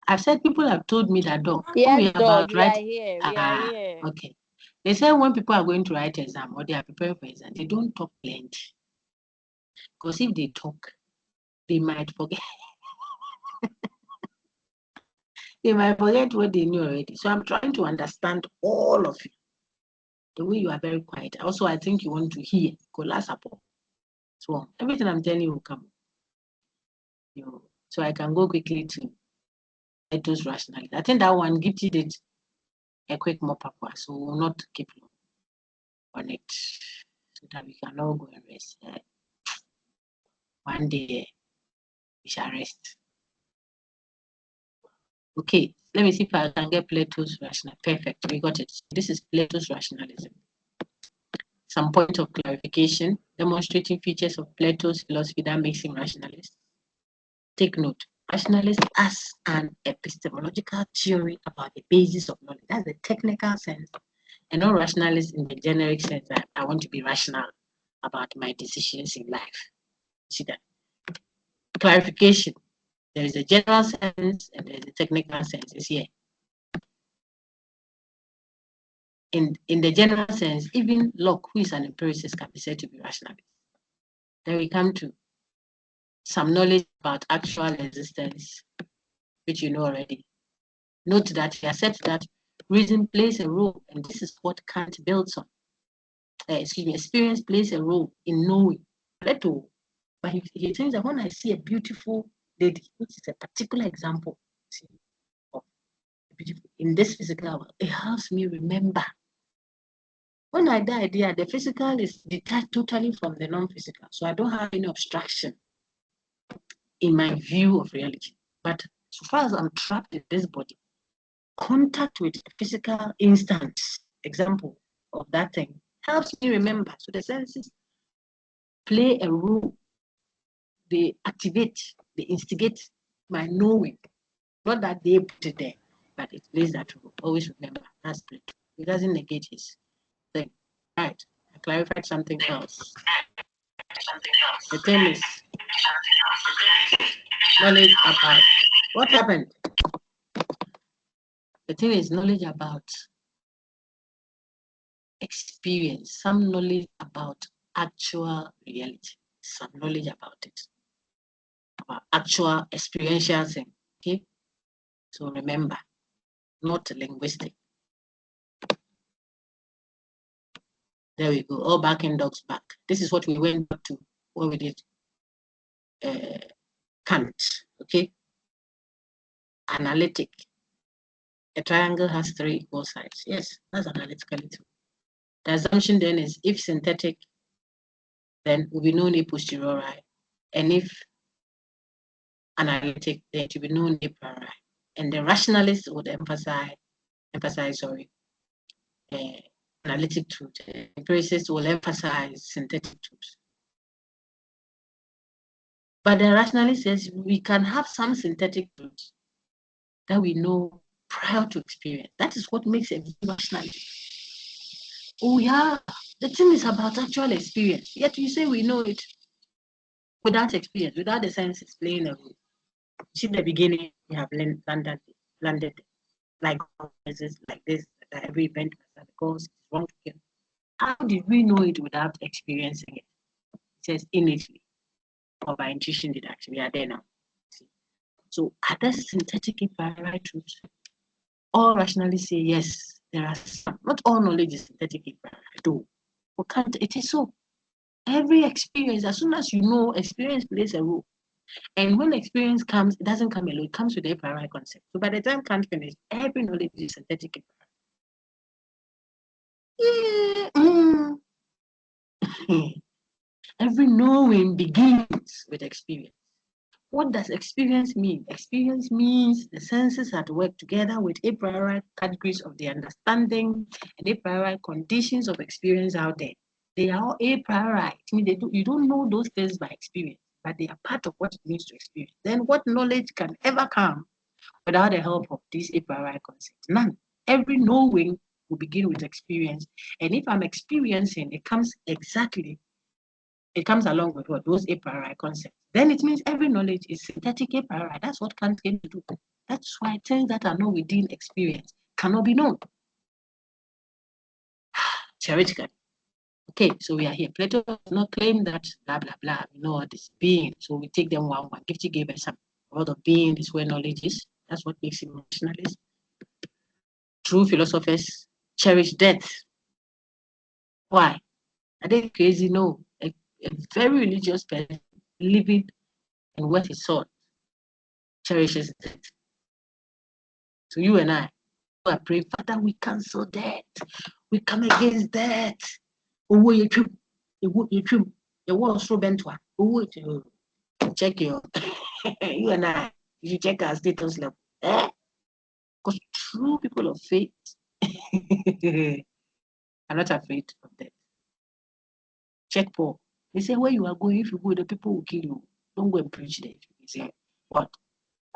I've said people have told me that dog. Yes, We are dog, about we are right. here. We are here. Okay. They say when people are going to write exam or they are preparing for exam, they don't talk plenty. Because if they talk, they might forget. They might forget what they knew already. So I'm trying to understand all of you. The way you are very quiet. Also, I think you want to hear. So everything I'm telling you will come. So I can go quickly to Plato's rationalism. I think that one Gifty did a quick mop-up, so we'll not keep long on it so that we can all go and rest. One day we shall rest. Okay, let me see if I can get Plato's rationalism. Perfect, we got it. This is Plato's rationalism. Some point of clarification, demonstrating features of Plato's philosophy that makes him rationalist. Take note, rationalist as an epistemological theory about the basis of knowledge. That's the technical sense, and not rationalist in the generic sense that I want to be rational about my decisions in life. See that? Clarification. There is a general sense and there is a technical sense. It's here. In the general sense, even Locke, who is an empiricist, can be said to be rationalist. Then we come to some knowledge about actual existence, which you know already. Note that he accepts that reason plays a role, and this is what Kant builds on. Experience plays a role in knowing. Plato, but he thinks that when I see a beautiful lady, which is a particular example of beautiful in this physical world, it helps me remember. When I die, the physical is detached totally from the non-physical, so I don't have any obstruction in my view of reality. But so far as I'm trapped in this body, contact with a physical instance, example of that thing, helps me remember. So the senses play a role. They activate, they instigate my knowing. Not that they put it there, but it plays that role. Always remember, that's Plato. It doesn't negate his thing. Right. I clarified something else. The thing is knowledge about what happened. The thing is knowledge about experience, some knowledge about actual reality, some knowledge about it, about actual experiential thing. Okay, so remember, not linguistic. There we go. All back and dogs back. This is what we went back to when we did Kant. Okay, analytic. A triangle has three equal sides. Yes, that's analytically true. The assumption then is if synthetic, then will be known a posteriori, and if analytic, then it will be known a priori. And the rationalist would emphasize analytic truth. Empiricists will emphasize synthetic truth. But the rationalist says we can have some synthetic truth that we know prior to experience. That is what makes a rationalist. Oh yeah, the thing is about actual experience. Yet you say we know it without experience, without the senses playing a role. See the beginning, we have landed like this, that every event that goes wrong. How did we know it without experiencing it? It says innately or by intuition deduction. We are there now. See? So are there synthetic priori truths? All rationalists say yes, there are some. Not all knowledge is synthetic priori, though. For Kant, it is so. Every experience, as soon as you know, experience plays a role. And when experience comes, it doesn't come alone, it comes with a priori concept. So by the time Kant finished, every knowledge is synthetic. Every knowing begins with experience. What does experience mean? Experience means the senses at work together with a priori categories of the understanding and a priori conditions of experience out there. They are all a priori. I mean, you don't know those things by experience, but they are part of what it means to experience. Then what knowledge can ever come without the help of these a priori concepts? None. Every knowing will begin with experience. And if I'm experiencing, it comes exactly it comes along with what? Those a priori concepts. Then it means every knowledge is synthetic a priori. That's what Kant came to do. That's why things that are not within experience cannot be known. Theoretically. Okay, so we are here. Plato does not claim that blah blah blah. We know what is being. So we take them one. Gifty gave us some. What of being is where knowledge is. That's what makes him rationalist. True philosophers cherish death. Why? Are they crazy? No. A very religious person living in what he saw cherishes death. So you and I are praying, Father, we cancel death. We come against death. Oh, you check your you and I, you check our status level. Because true people of faith are not afraid of death. Check Paul. They say, where you are going, if you go, the people will kill you. Don't go and preach there. He say, what?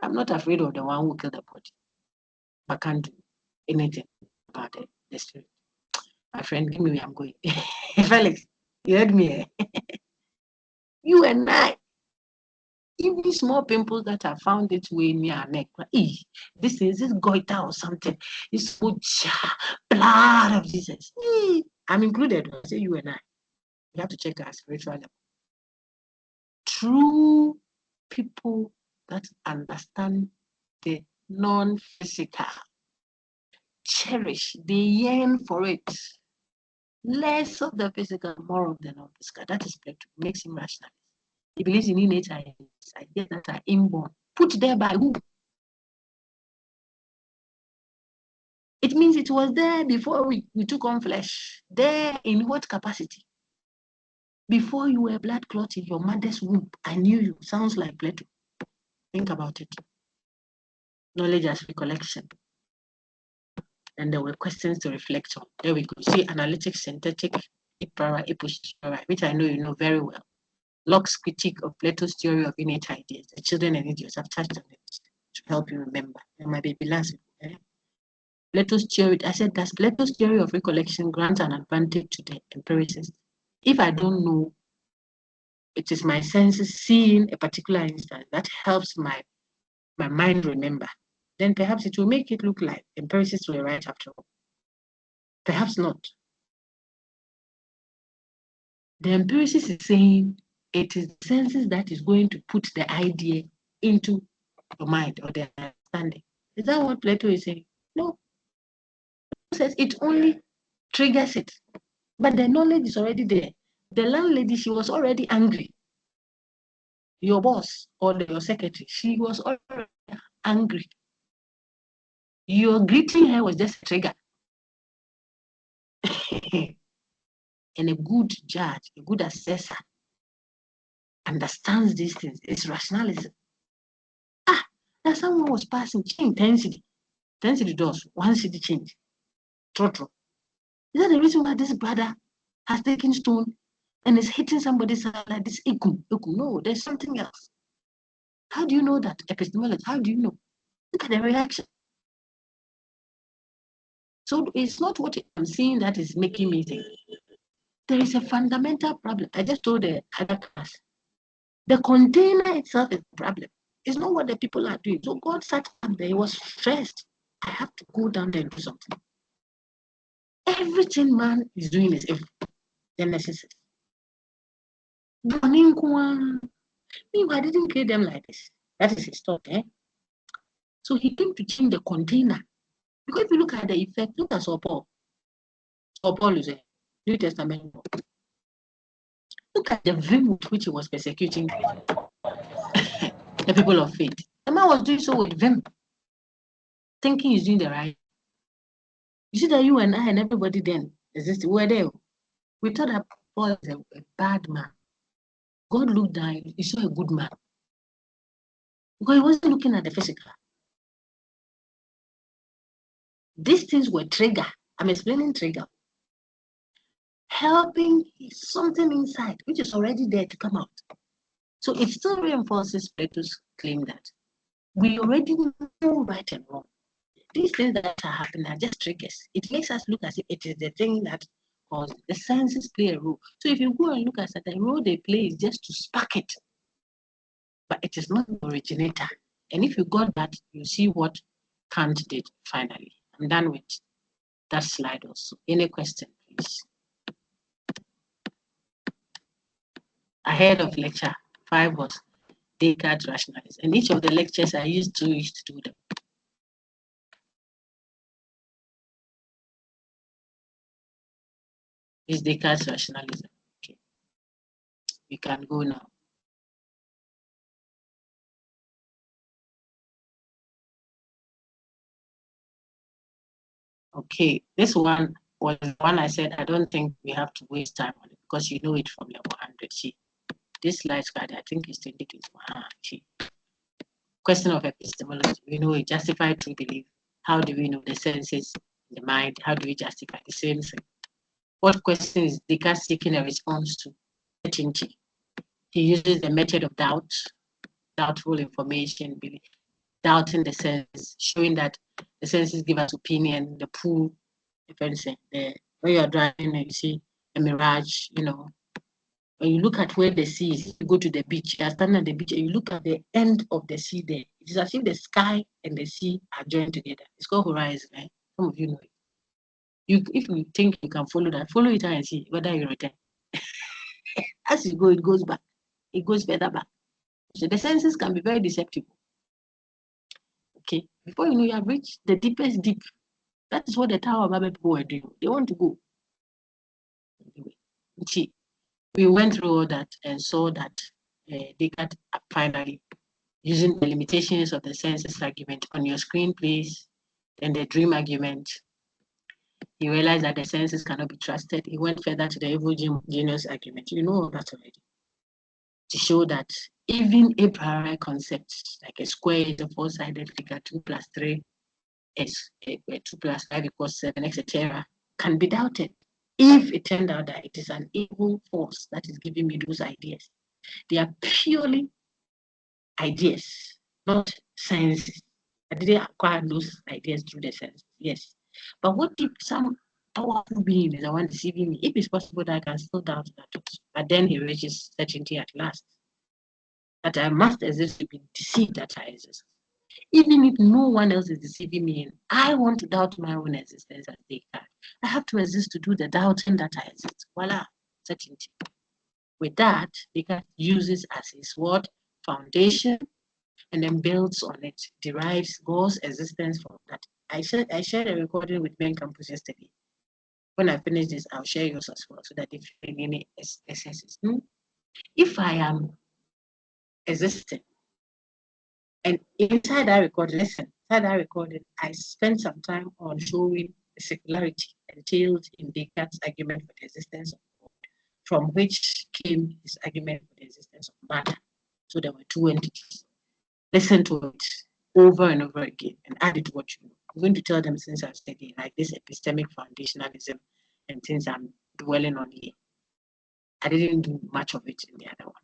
I'm not afraid of the one who will kill the body. I can't do anything about the spirit. My friend, give me where I'm going. Felix, you heard me. You and I, even small pimples that have found its way near our neck. This is this goiter or something. It's blood of Jesus. I'm included. I say you and I. We have to check our spiritual level. True people that understand the non-physical cherish, they yearn for it. Less of the physical, more of the non-physical. That is Plato. Makes him rational. He believes in innate ideas that are inborn. Put there by who? It means it was there before we took on flesh. There in what capacity? Before you were blood clot in your mother's womb, I knew you. Sounds like Plato. Think about it. Knowledge as recollection. And there were questions to reflect on. There we go. See, analytic, synthetic, a priori, a posteriori, which I know you know very well. Locke's critique of Plato's theory of innate ideas, the children and idiots. I've touched on it to help you remember. And my baby last. Plato's theory, I said, does Plato's theory of recollection grant an advantage to the empiricist? If I don't know, it is my senses seeing a particular instance that helps my mind remember. Then perhaps it will make it look like empiricists were right after all. Perhaps not. The empiricist is saying it is the senses that is going to put the idea into your mind or the understanding. Is that what Plato is saying? No. Plato says it only triggers it. But the knowledge is already there. The landlady, she was already angry. Your boss or your secretary, she was already angry. Your greeting her was just a trigger. And a good judge, a good assessor, understands these things. It's rationalism. Now someone was passing, change 10 cedi. 10 cedi does, 1 cedi change. Trotro. Is that the reason why this brother has taken stone and is hitting somebody's side like this? No, there's something else. How do you know that? Epistemology, how do you know? Look at the reaction. So it's not what I'm seeing that is making me think. There is a fundamental problem. I just told the other class. The container itself is the problem. It's not what the people are doing. So God sat up there, he was stressed. I have to go down there and do something. Everything man is doing is evil. Genesis. Meanwhile, I didn't create them like this. That is his thought, eh? So he came to change the container. Because if you look at the effect, look at Saul Paul. Saul Paul is a New Testament book. Look at the vim with which he was persecuting the people of faith. The man was doing so with vim, thinking he's doing the right. You see that you and I and everybody then existed. We were there. We thought that Paul was a bad man. God looked down, he saw a good man. Because he wasn't looking at the physical. These things were trigger. I'm explaining trigger. Helping something inside, which is already there to come out. So it still reinforces Plato's claim that we already know right and wrong. These things that are happening are just triggers. It makes us look as if it is the thing that because the senses play a role. So if you go and look at the role they play is just to spark it, but it is not the originator. And if you got that, you see what Kant did finally. I'm done with that slide also. Any question, please? Ahead of lecture 5 was Descartes rationalism. And each of the lectures I used to do them. Is Descartes rationalism. Okay. We can go now. Okay, this one was the one I said I don't think we have to waste time on it because you know it from level 100. See, this slide card I think is 2021. See, question of epistemology. We know it, justified true belief. How do we know the senses, the mind? How do we justify the same thing? What question is Descartes seeking a response to? Certainty. He uses the method of doubt, doubtful information, belief, doubting the sense, showing that the senses give us opinion, the pool, depends. When you're driving and you see a mirage, you know, when you look at where the sea is, you go to the beach, you are standing at the beach and you look at the end of the sea there. It is as if the sky and the sea are joined together. It's called horizon, right? Some of you know it. If you think you can follow that, follow it and see whether you return. As you go, it goes back. It goes further back. So the senses can be very deceptive. Okay, before you know, you have reached the deepest deep. That is what the Tower of Babel people were doing. They want to go. Anyway, see, we went through all that and saw that Descartes finally, using the limitations of the senses argument on your screen, please, and the dream argument, he realized that the senses cannot be trusted. He went further to the evil genius argument. You know all that already. To show that even a priori concept, like a square is a four-sided figure, 2 plus 3 is 2 plus 5 equals 7, etc., can be doubted if it turned out that it is an evil force that is giving me those ideas. They are purely ideas, not senses. I didn't acquire those ideas through the senses, yes. But what if some powerful being is the one deceiving me? If it's possible that I can still doubt that. But then he reaches certainty at last. That I must exist to be deceived that I exist. Even if no one else is deceiving me, and I want to doubt my own existence as Descartes, I have to exist to do the doubting that I exist. Voila, certainty. With that, Descartes uses as his word foundation and then builds on it, derives God's existence from that. I shared a recording with main campus yesterday. When I finish this, I'll share yours as well so that if any excesses. If I am existing, and inside that recording, I spent some time on showing the secularity entailed in Descartes' argument for the existence of God, from which came his argument for the existence of matter. So there were two entities. Listen to it over and over again and add it to what you know. I'm going to tell them since I've studied like this epistemic foundationalism and things I'm dwelling on here. I didn't do much of it in the other one.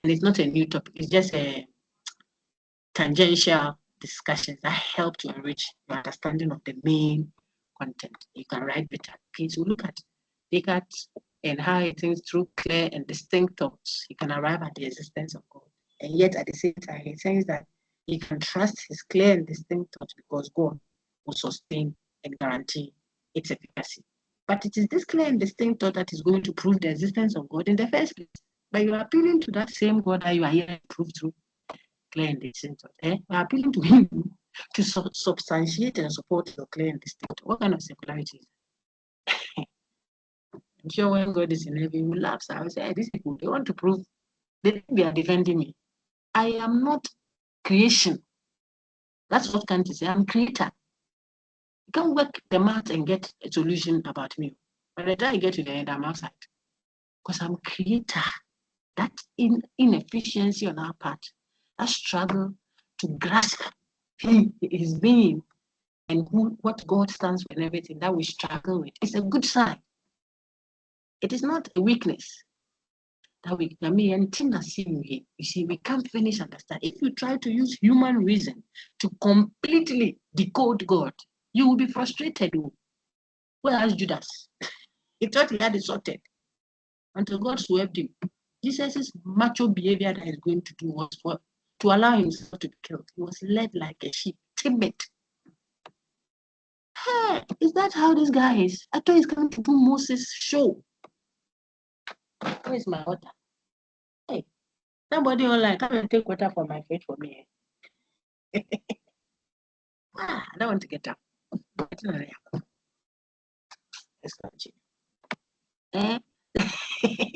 And it's not a new topic, it's just a tangential discussions that help to enrich your understanding of the main content. You can write better. Okay, so look at Descartes and how he thinks through clear and distinct thoughts, he can arrive at the existence of God. And yet at the same time, he says that he can trust his clear and distinct thoughts because God will sustain and guarantee its efficacy. But it is this clear and distinct thought that is going to prove the existence of God in the first place. But you are appealing to that same God that you are here to prove through clear and distinct thought. We are appealing to him to substantiate and support your clear and distinct. What kind of secularity is that? I'm sure when God is in heaven, he will laugh. So I will say, hey, these people, they want to prove, they are defending me. I am not creation. That's what Kant is saying. I'm creator. You can't work the math and get a solution about me. By the time I get to the end, I'm outside. Because I'm creator. That inefficiency on our part, that struggle to grasp his being and what God stands for and everything that we struggle with, it's a good sign. It is not a weakness. That you see, we can't finish understand. If you try to use human reason to completely decode God, you will be frustrated. Whereas Judas, He thought he had it sorted until God swept him. Jesus' macho behavior that he's going to do was to allow himself to be killed. He was led like a sheep, timid. Hey, is that how this guy is? I thought he's coming to do Moses' show. Where is my water? Hey, somebody online, come and take water for my faith for me. I don't want to get up. Let's continue.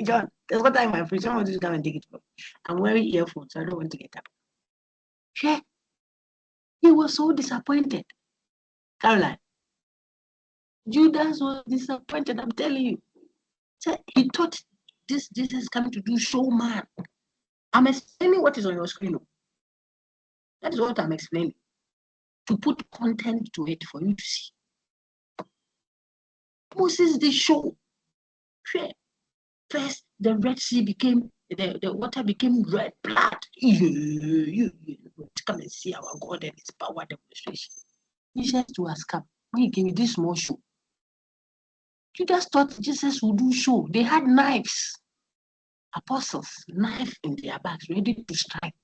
John, there's water in my fridge. Someone just come and take it for me. I'm wearing earphones, so I don't want to get up. Yeah. He was so disappointed. Caroline, Judas was disappointed, I'm telling you. So he thought this is coming to do showman. I'm explaining what is on your screen. That is what I'm explaining. To put content to it for you to see. Moses the show. First, the Red Sea became, the water became red blood. You come and see our God and his power demonstration. Jesus to us come. When he gave you this small show. Judas thought Jesus would do show. They had knives. Apostles, knife in their bags, ready to strike,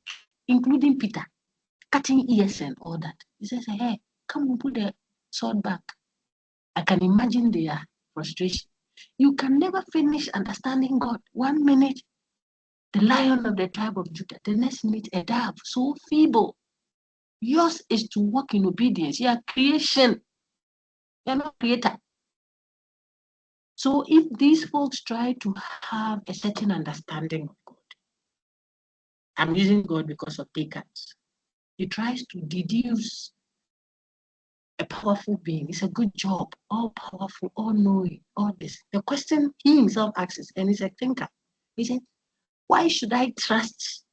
including Peter, cutting ears and all that. He says, hey, come and put the sword back. I can imagine their frustration. You can never finish understanding God. 1 minute, the lion of the tribe of Judah. The next minute, a dove, so feeble. Yours is to walk in obedience. You are creation. You are not creator. So if these folks try to have a certain understanding of God, I'm using God because of Descartes. He tries to deduce a powerful being. It's a good job, all powerful, all knowing, all this. The question he himself asks, and he's a thinker. He said, why should I trust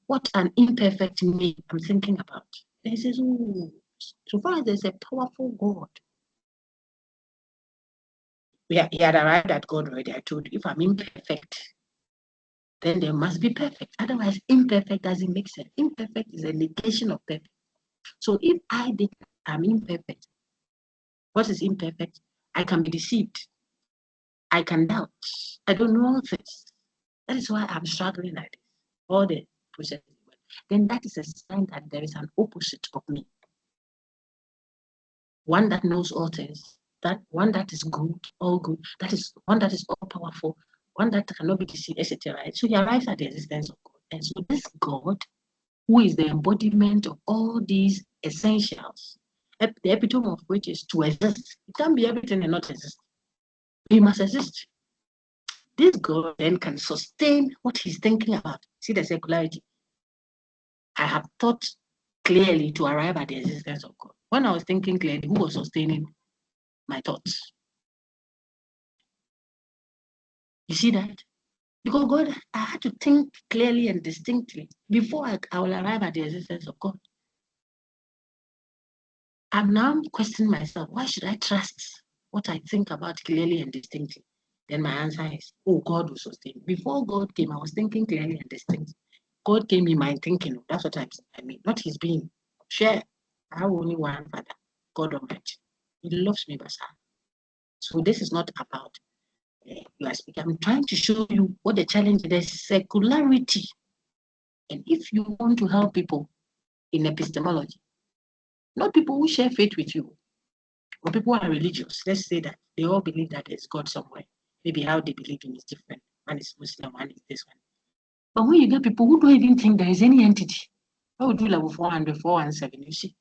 what an imperfect me I'm thinking about? And he says, oh, so far as there's a powerful God. He had arrived at God already. I told you, if I'm imperfect, then there must be perfect. Otherwise, imperfect doesn't make sense. Imperfect is a negation of perfect. So if I'm imperfect, what is imperfect? I can be deceived. I can doubt. I don't know all things. That is why I'm struggling like this. All the process. Then that is a sign that there is an opposite of me. One that knows all things. That one that is good, all good. That is one that is all powerful. One that cannot be deceived, etc. So he arrives at the existence of God. And so this God, who is the embodiment of all these essentials, the epitome of which is to exist. It can't be everything and not exist. He must exist. This God then can sustain what he's thinking about. See the secularity. I have thought clearly to arrive at the existence of God. When I was thinking clearly, who was sustaining my thoughts? You see that? Because God, I had to think clearly and distinctly before I will arrive at the existence of God. I'm now questioning myself, why should I trust what I think about clearly and distinctly? Then my answer is, oh, God will sustain. Before God came, I was thinking clearly and distinctly. God came in my thinking. That's what I mean, not his being. Share. I have only one Father, God Almighty. He loves me, Basa. So this is not about you are speaking. I'm trying to show you what the challenge is. There's secularity. And if you want to help people in epistemology, not people who share faith with you, or people who are religious, let's say that they all believe that there's God somewhere. Maybe how they believe in is different. One is Muslim, one is this one. But when you get people who don't even think there is any entity, how would you level 400, 417, you see?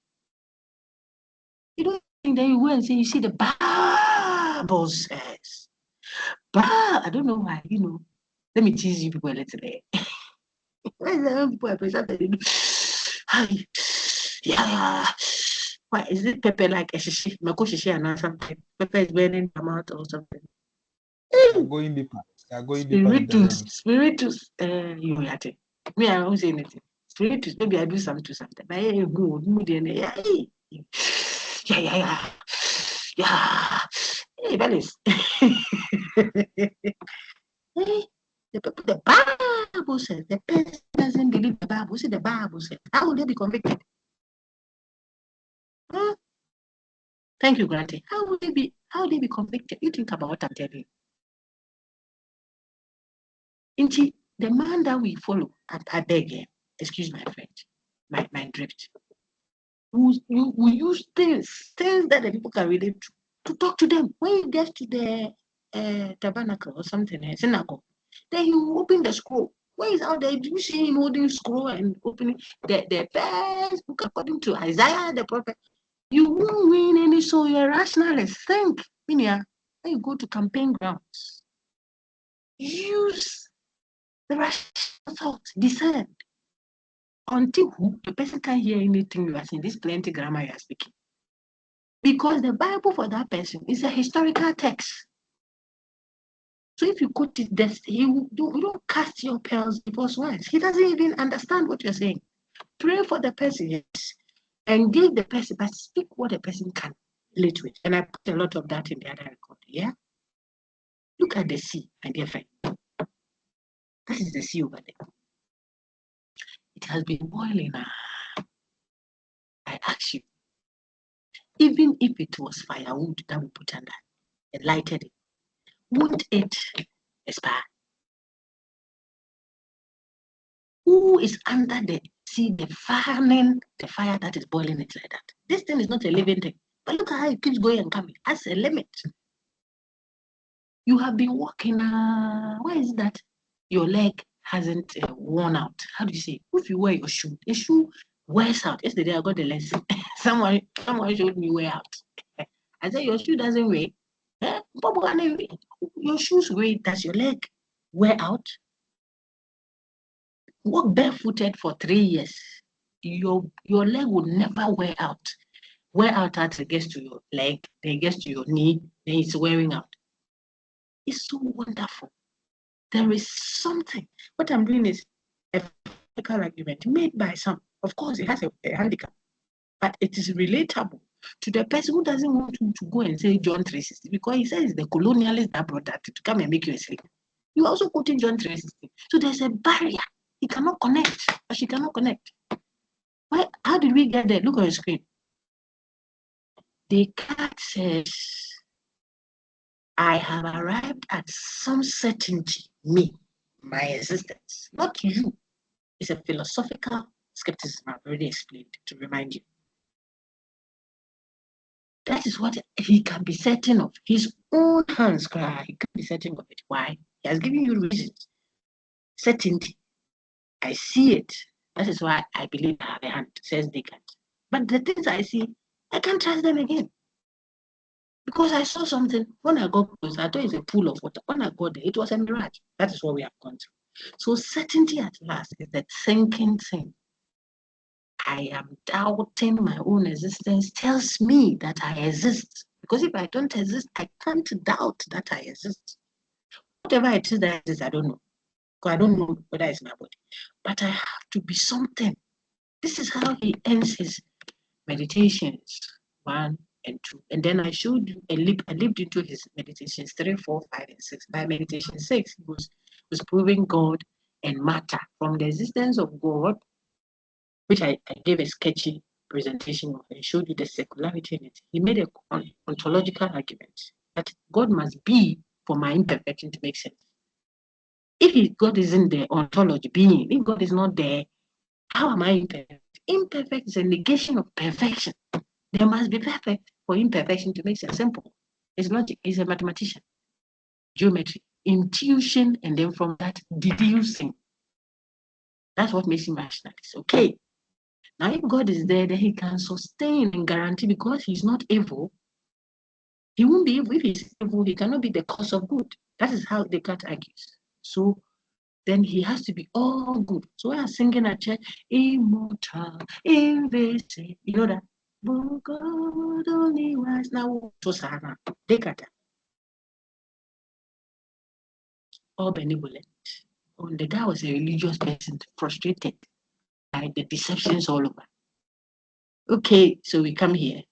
You don't think that you go and say, you see, the Bible says, I don't know why, let me tease you people a little bit. When people are presented, yeah. Why is it pepper like a shishi? Mako shishi and something. Pepper is burning the mouth or something. Going deeper. Spiritus. Spiritus. You at it. Me, I won't say anything. Spiritus. Maybe I do something to something. But hey, good. Yeah. Hey, Venice. The Bible says the person doesn't believe the Bible. See, the Bible says, how will they be convicted? Huh? Thank you, Granty. How How will they be convicted? You think about what I'm telling you. The man that we follow, I beg you, excuse my French, my drift. We use things that the people can relate to talk to them. When you get to the tabernacle or something, synagogue, then you open the scroll. When he's out there, do you see him holding scroll and opening the best book according to Isaiah the prophet? You won't win any soul. You're a rationalist. Think, Minia, when you go to campaign grounds, use the rational thought, discern. Until the person can't hear anything you are saying, this plenty grammar you are speaking. Because the Bible for that person is a historical text. So if you quote it, you don't cast your pearls before swine. He doesn't even understand what you're saying. Pray for the person, yes, and give the person, but speak what the person can relate with. And I put a lot of that in the other record. Yeah. Look at the sea, my dear friend. That is the sea over there. It has been boiling. I ask you, even if it was firewood that we put under and lighted it, won't it expire? Who is under the sea, the fire that is boiling it like that? This thing is not a living thing. But look at how it keeps going and coming. That's a limit. You have been walking. Why is that your leg hasn't worn out? How do you say? If you wear your shoe, the shoe wears out. Yesterday I got the lesson. someone showed me wear out. I said your shoe doesn't wear. Your shoes wear. Does your leg wear out? Walk barefooted for 3 years. Your leg will never wear out. Wear out until it gets to your leg, then it gets to your knee, then it's wearing out. It's so wonderful. There is something. What I'm doing is a physical argument made by some. Of course, it has a handicap, but it is relatable to the person who doesn't want to go and say John 3:16 because he says the colonialist that brought that to come and make you a slave. You also quoting John 3:16. So there's a barrier. He cannot connect, or she cannot connect. Why? How did we get there? Look on the screen. Descartes says, I have arrived at some certainty, me, my existence, not you. It's a philosophical skepticism. I've already explained to remind you. That is what he can be certain of. His own hands cry. He can be certain of it. Why? He has given you reasons. Certainty. I see it. That is why I believe I have a hand, says Descartes. But the things I see, I can't trust them again. Because I saw something, when I got close, I thought it's a pool of water. When I got there, it was a mirage. That is what we have gone through. So certainty at last is the thinking thing. I am doubting my own existence tells me that I exist. Because if I don't exist, I can't doubt that I exist. Whatever it is that exists, I don't know. Because I don't know whether it's my body. But I have to be something. This is how he ends his meditations 1 and 2. And then I showed you I lived into his meditations 3, 4, 5, and 6. By meditation 6, he was proving God and matter from the existence of God, which I gave a sketchy presentation of and showed you the secularity in it. He made an ontological argument that God must be for my imperfection to make sense. If God isn't the ontology being, if God is not there, how am I imperfect? Imperfect is a negation of perfection. There must be perfect for imperfection to make sense. Simple. It's logic. He's a mathematician. Geometry, intuition, and then from that, deducing. That's what makes him rationalist. Okay. Now, if God is there, then he can sustain and guarantee because he's not evil. He won't be evil. If he's evil, he cannot be the cause of good. That is how Descartes argues. So then he has to be all good. So we are singing at church, immortal, invisible. You know that? Oh God only wise. Now, to Sahara, Descartes, all benevolent. And the guy was a religious person, frustrated by the deceptions all over. Okay, so we come here.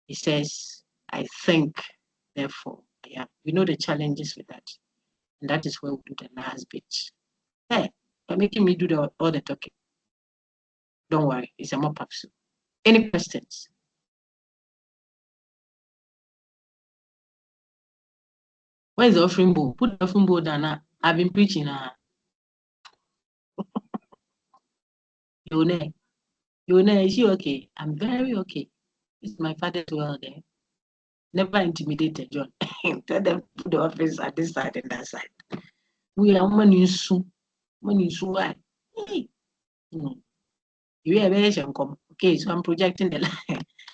He says, I think, therefore, yeah, we know the challenges with that. And that is where we do the last bit. Hey, you're making me do all the talking. Don't worry, it's a mop-up soon. Any questions? Where's the offering bowl? Put the offering bowl down. I've been preaching. Yone, is she okay? I'm very okay. It's my father's well there. Never intimidated John. Tell them to put the office at this side and that side. We are money soon. Money soon. Hey. You are very come. Okay, so I'm projecting the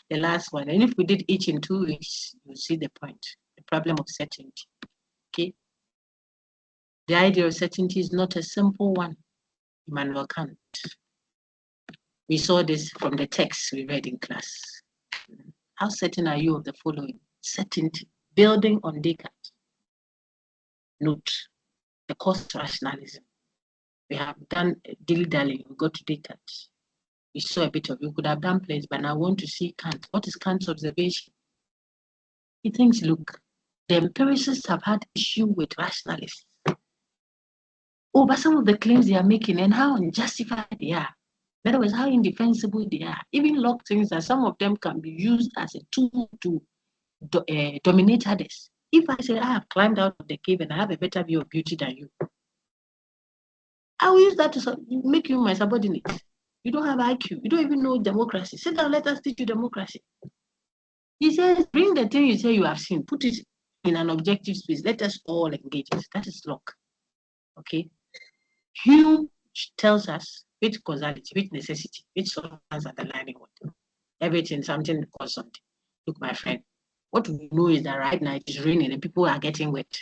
the last one. And if we did each in 2 weeks, you'll see the point. The problem of certainty. Okay. The idea of certainty is not a simple one. Immanuel Kant. We saw this from the text we read in class. How certain are you of the following? Certainty, building on Descartes. Note, the course rationalism. We have done dilly-dally, we got to Descartes. We saw a bit of, we could have done plays, but I want to see Kant. What is Kant's observation? He thinks, look, the empiricists have had issue with rationalists over some of the claims they are making and how unjustified they are. In other words, how indefensible they are. Even Locke thinks that some of them can be used as a tool to dominate others. If I say I have climbed out of the cave and I have a better view of beauty than you, I will use that to make you my subordinate. You don't have IQ. You don't even know democracy. Sit down, let us teach you democracy. He says, bring the thing you say you have seen, put it in an objective space. Let us all engage it. That is Locke. Okay. Hume tells us which causality, which necessity, which substance underlying what. Everything, something cause something. Look, my friend, what we know is that right now it is raining and people are getting wet.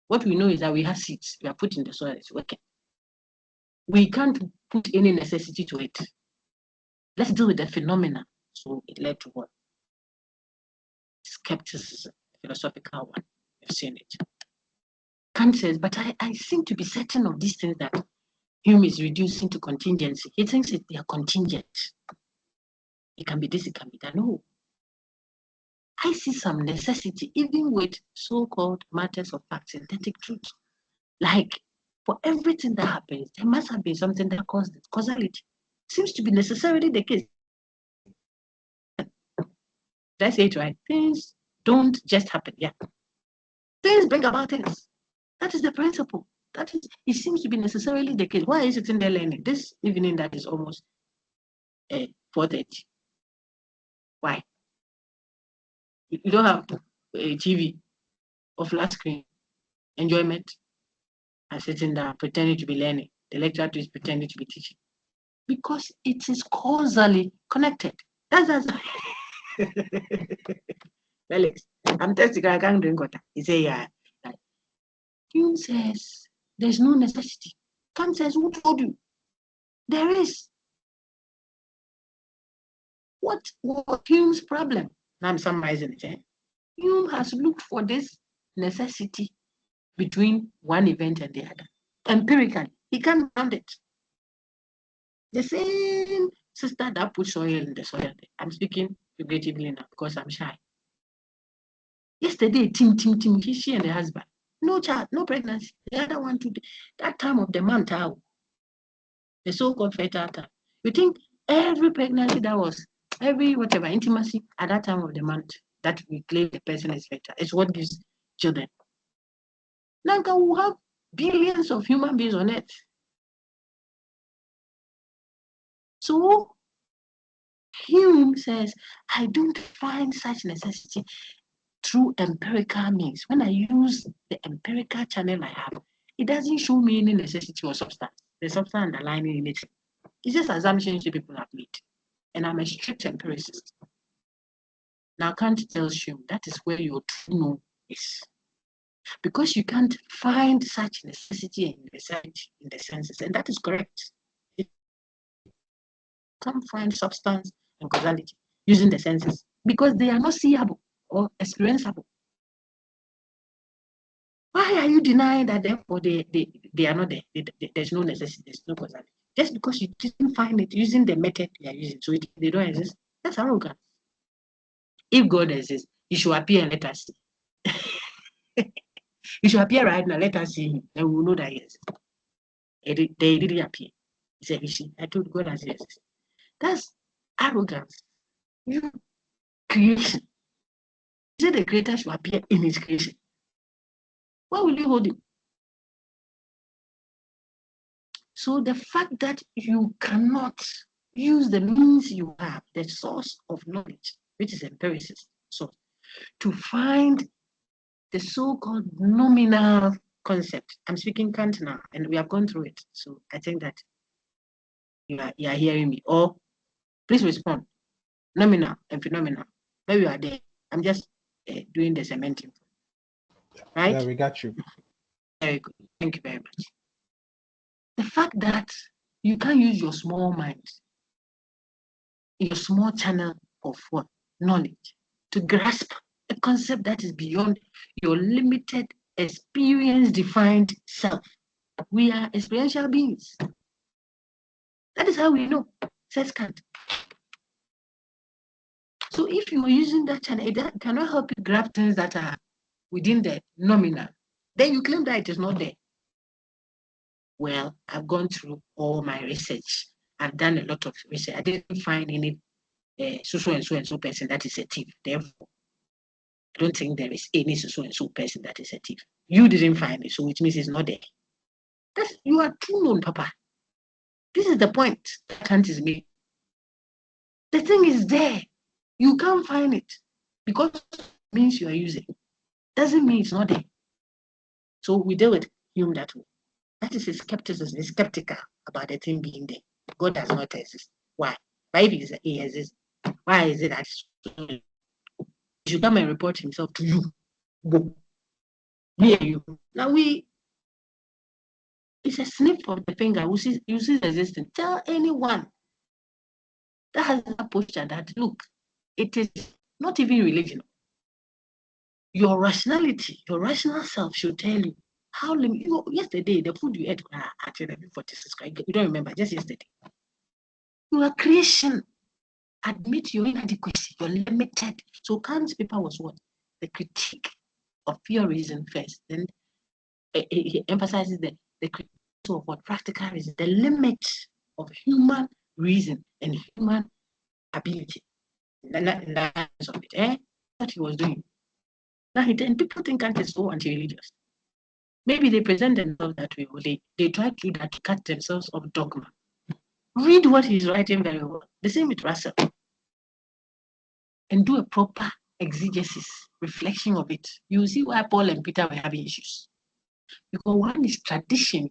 What we know is that we have seeds. We are put in the soil, it's working. We can't put any necessity to it. Let's deal with the phenomena. So it led to what? Skepticism, philosophical one. We've seen it. Kant says, but I seem to be certain of these things that Hume is reducing to contingency. He thinks they are contingent. It can be this, it can be that. No. I see some necessity, even with so-called matters of fact, synthetic truth. Like, for everything that happens, there must have been something that caused it. Causality seems to be necessarily the case. Did I say it right? Things don't just happen. Yeah. Things bring about things. That is the principle. That is, it seems to be necessarily the case. Why is it in the learning? This evening that is almost 4:30. Why? You don't have a TV or flat screen enjoyment and sitting down pretending to be learning. The lecturer is pretending to be teaching. Because it is causally connected. That's Felix, I'm testing, I can't drink water. He said, yeah. Hume says, there's no necessity. Kant says, who told you? There is. What Hume's problem? Now I'm summarizing it. Hume has looked for this necessity between one event and the other. Empirically, he can't find it. The same sister that put soil in the soil. I'm speaking figuratively now because I'm shy. Yesterday, Tim, she and the husband. No child, no pregnancy. The other one today. That time of the month, the so-called fertile time. You think every pregnancy that was, every whatever intimacy at that time of the month that we claim the person is fertile is what gives children. Now we have billions of human beings on earth. So Hume says, I don't find such necessity through empirical means. When I use the empirical channel I have, it doesn't show me any necessity or substance. The substance underlying in it. It's just assumptions people have made. And I'm a strict empiricist. Now Kant tells you that is where your true know is. Because you can't find such necessity in the senses, and that is correct. You can't find substance and causality using the senses because they are not seeable or experienceable. Why are you denying that therefore they are not there? There's no necessity, there's no causality. Just because you didn't find it using the method they are using, so they don't exist. That's arrogance. If God exists, he should appear and let us see. He should appear right now, let us see him, and we will know that he exists. They didn't appear. He said, you see, I told God as he exists. That's arrogance. You creation. He said the creator should appear in his creation. Why will you hold him? So the fact that you cannot use the means you have, the source of knowledge, which is empiricism, source, to find the so-called nominal concept. I'm speaking Kant now, and we have gone through it. So I think that you are hearing me. Or please respond. Nominal and phenomenal. Maybe you are there. I'm just doing the cementing. Right? Yeah, we got you. Very good. Thank you very much. The fact that you can use your small mind, your small channel of what? Knowledge, to grasp a concept that is beyond your limited experience-defined self. We are experiential beings. That is how we know, says Kant. So if you are using that channel, it cannot help you grab things that are within the nominal. Then you claim that it is not there. Well, I've gone through all my research. I've done a lot of research. I didn't find any so and so person that is a thief. Therefore, I don't think there is any so and so person that is a thief. You didn't find it, so which means it's not there. You are too known, Papa. This is the point Kant is making. The thing is there. You can't find it because it means you are using. Doesn't mean it's not there. So we deal with Hume that way. That is his skepticism. He's skeptical about the thing being there. God does not exist. Why? Why if he exists? Why is it that he should come and report himself to you? Go. Me and you. Now it's a snip of the finger. You see existence. Tell anyone that has a posture that, look, it is not even religion. Your rationality, your rational self should tell you how yesterday the food you ate at 46, you don't remember, just yesterday. Your creation, admit your inadequacy, you're limited. So Kant's paper was what? The critique of pure reason first. Then he emphasizes the critique of what? Practical reason, the limit of human reason and human ability. That's what he was doing. Now, people think Kant is so anti-religious. Maybe they present themselves that way, or they try to do that to cut themselves off dogma. Read what he's writing very well. The same with Russell. And do a proper exegesis, reflection of it. You see why Paul and Peter were having issues. Because one is tradition,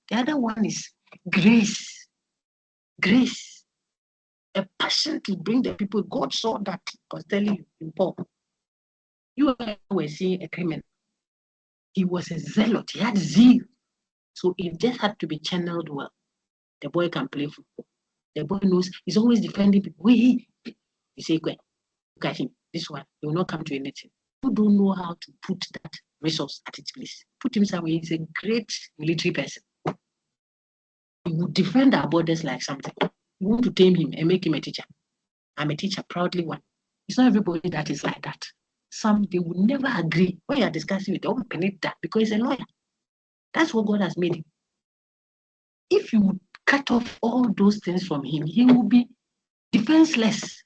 the other one is grace. Grace. A passion to bring the people. God saw that. I was telling you in Paul. You were seeing a criminal. He was a zealot. He had zeal. So it just had to be channeled well. The boy can play football. The boy knows he's always defending people. You say, look at him. This one, he will not come to anything. You don't know how to put that resource at its place. Put him somewhere. He's a great military person. He would defend our borders like something. You want to tame him and make him a teacher. I'm a teacher, proudly one. It's not everybody that is like that. Some, they would never agree when you're discussing with them, that because he's a lawyer. That's what God has made him. If you would cut off all those things from him, he will be defenseless.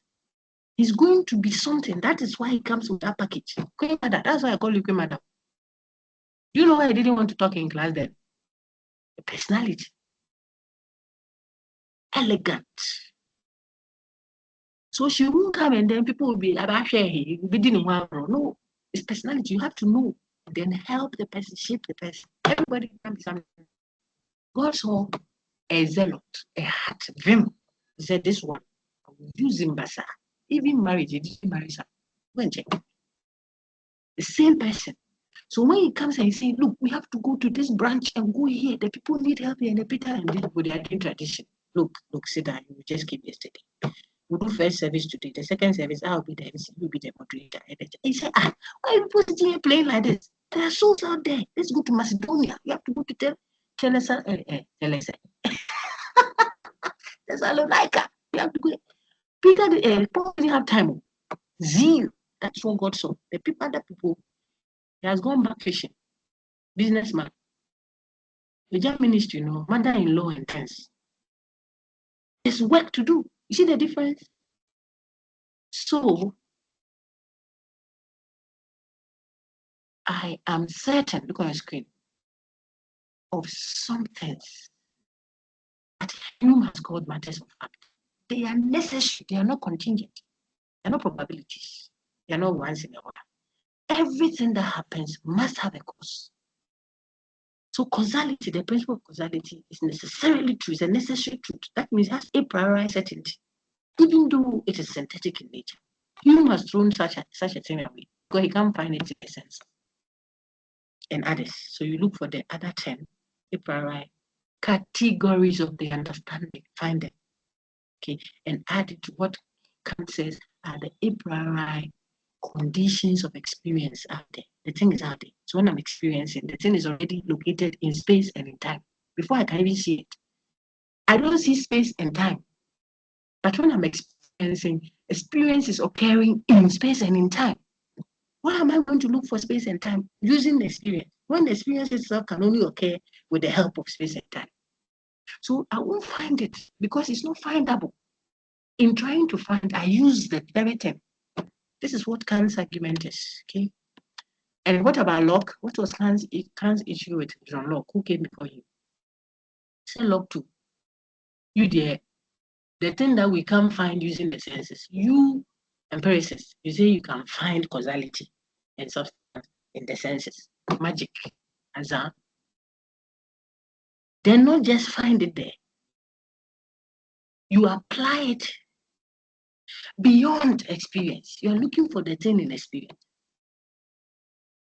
He's going to be something. That is why he comes with that package. Queen Mother, that's why I call you Queen Mother. Do you know why I didn't want to talk in class then? The personality. Elegant. So she won't come and then people will be about sharing. No, it's personality. You have to know. Then help the person, shape the person. Everybody can be something. God saw a zealot, a heart, vim. He said, this one, I will use him, Basa. Even marriage, he didn't marry her. Go and check. The same person. So when he comes and he says, look, we have to go to this branch and go here. The people need help here. And the Peter and this people, they are doing tradition. Look, sit down. You just keep yesterday. We'll do first service today. The second service, I'll be the MC. You'll be the moderator. He said, why are you sitting here playing like this? There are souls out there. Let's go to Macedonia. You have to go to Thessalonica. You have to go. Peter, Paul didn't have time. Zeal. That's what God saw. The people, other people, he has gone back fishing. Businessman. The job ministry, mother-in-law and friends. There's work to do. You see the difference? So, I am certain, look on your screen, of some things that Hume has called matters of fact. They are necessary, they are not contingent, they are not probabilities, they are not once in a while. Everything that happens must have a cause. So causality, the principle of causality is necessarily true, it's a necessary truth. That means it has a priori certainty, even though it is synthetic in nature. Hume has thrown such a thing away because he can't find it in a sense. And others. So you look for the other 10 a priori categories of the understanding, find them. Okay, and add it to what Kant says are the a priori conditions of experience out there. The thing is out there. So when I'm experiencing, the thing is already located in space and in time. Before I can even see it, I don't see space and time. But when I'm experiencing, experience is occurring in space and in time. Why am I going to look for space and time using the experience when the experience itself can only occur with the help of space and time? So I won't find it because it's not findable. In trying to find, I use the very term. This is what Kant's argument is. Okay. And what about Locke? What was Kant's issue with John Locke? Who came before him? Say Locke too. You there, the thing that we can't find using the senses. You empiricists, you say you can find causality and substance in the senses. Magic. Azar. Then not just find it there. You apply it beyond experience. You are looking for the thing in experience.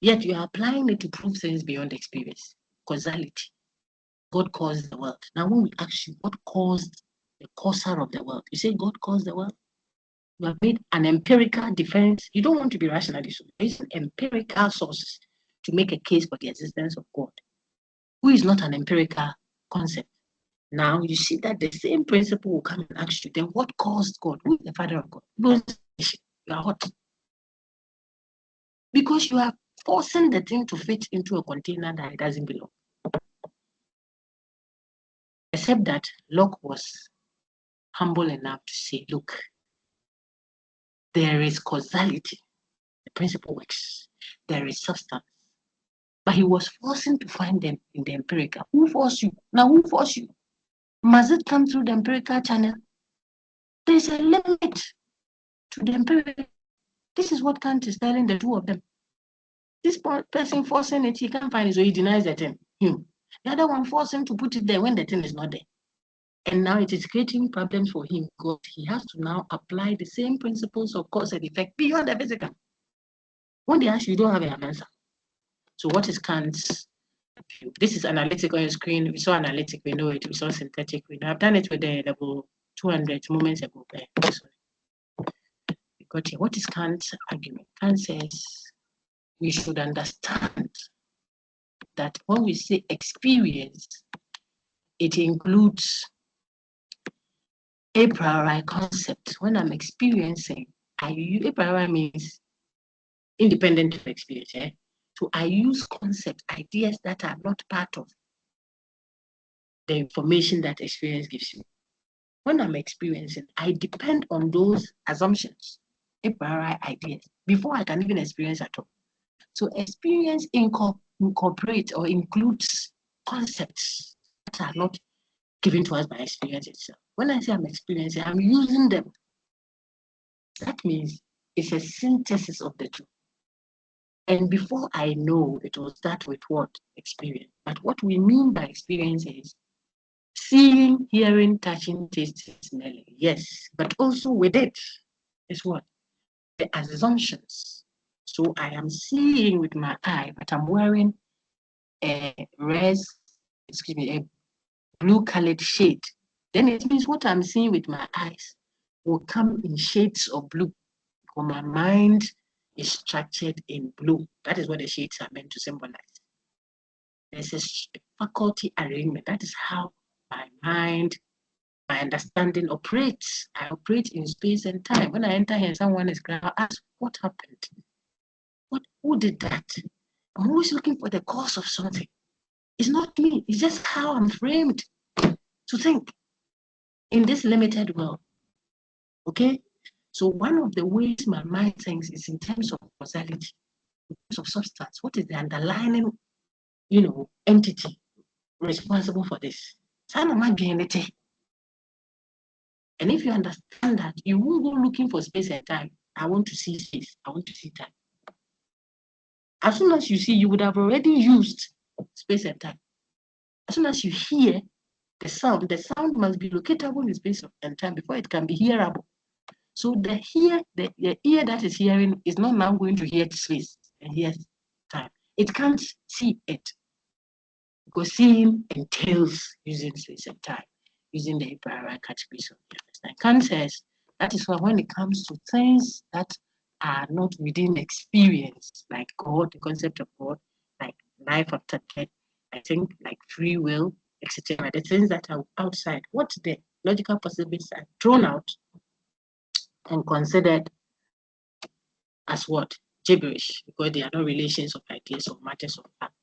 Yet you are applying it to prove things beyond experience. Causality. God caused the world. Now, when we ask you what caused the causer of the world, you say God caused the world. You have made an empirical defense. You don't want to be rationalist. You're using empirical sources to make a case for the existence of God, who is not an empirical concept. Now you see that the same principle will come and ask you, then what caused God? Who is the father of God? You are hot. Because you are forcing the thing to fit into a container that it doesn't belong. Except that Locke was humble enough to say, look, there is causality. The principle works. There is substance. But he was forcing to find them in the empirical. Who forced you? Now, who forced you? Must it come through the empirical channel? There's a limit to the empirical. This is what Kant is telling the two of them. This person forcing it, he can't find it, so he denies the thing. The other one forcing him to put it there when the thing is not there. And now it is creating problems for him because he has to now apply the same principles of cause and effect beyond the physical. When they ask you, you don't have an answer. So what is Kant's view? This is analytic on your screen. We saw analytic, we know it. We saw synthetic, we know. I've done it with the level 200 moments ago. Okay, what is Kant's argument? Kant says we should understand that when we say experience, it includes a priori concept. When I'm experiencing, a priori means independent of experience. So I use concepts, ideas that are not part of the information that experience gives me. When I'm experiencing, I depend on those assumptions, a priori ideas, before I can even experience at all. So experience incorporates or includes concepts that are not given to us by experience itself. When I say I'm experiencing, I'm using them. That means it's a synthesis of the two. And before I know, it will start with what? Experience. But what we mean by experience is seeing, hearing, touching, tasting, smelling. Yes, but also with it is what? The assumptions. So I am seeing with my eye, but I'm wearing a blue colored shade. Then it means what I'm seeing with my eyes will come in shades of blue. Because my mind is structured in blue. That is what the shades are meant to symbolize. There's a faculty arrangement. That is how my mind, my understanding operates. I operate in space and time. When I enter here, someone is going to ask, what happened? Who did that? I'm always looking for the cause of something. It's not me. It's just how I'm framed to think in this limited world. Okay? So one of the ways my mind thinks is in terms of causality. of substance. What is the underlying, entity responsible for this? And if you understand that, you won't go looking for space and time. I want to see space. I want to see time. As soon as you see, you would have already used space and time. As soon as you hear the sound must be locatable in space and time before it can be hearable. So the ear that is hearing is not now going to hear space and hear time. It can't see it, because seeing entails using space and time, using the Abrahamic categories of the understanding. Kant says that is why when it comes to things that are not within experience, like God, the concept of God, like life after death, I think like free will, etc., the things that are outside, what the logical possibilities are thrown out and considered as what? Gibberish, because they are not relations of ideas or matters of fact.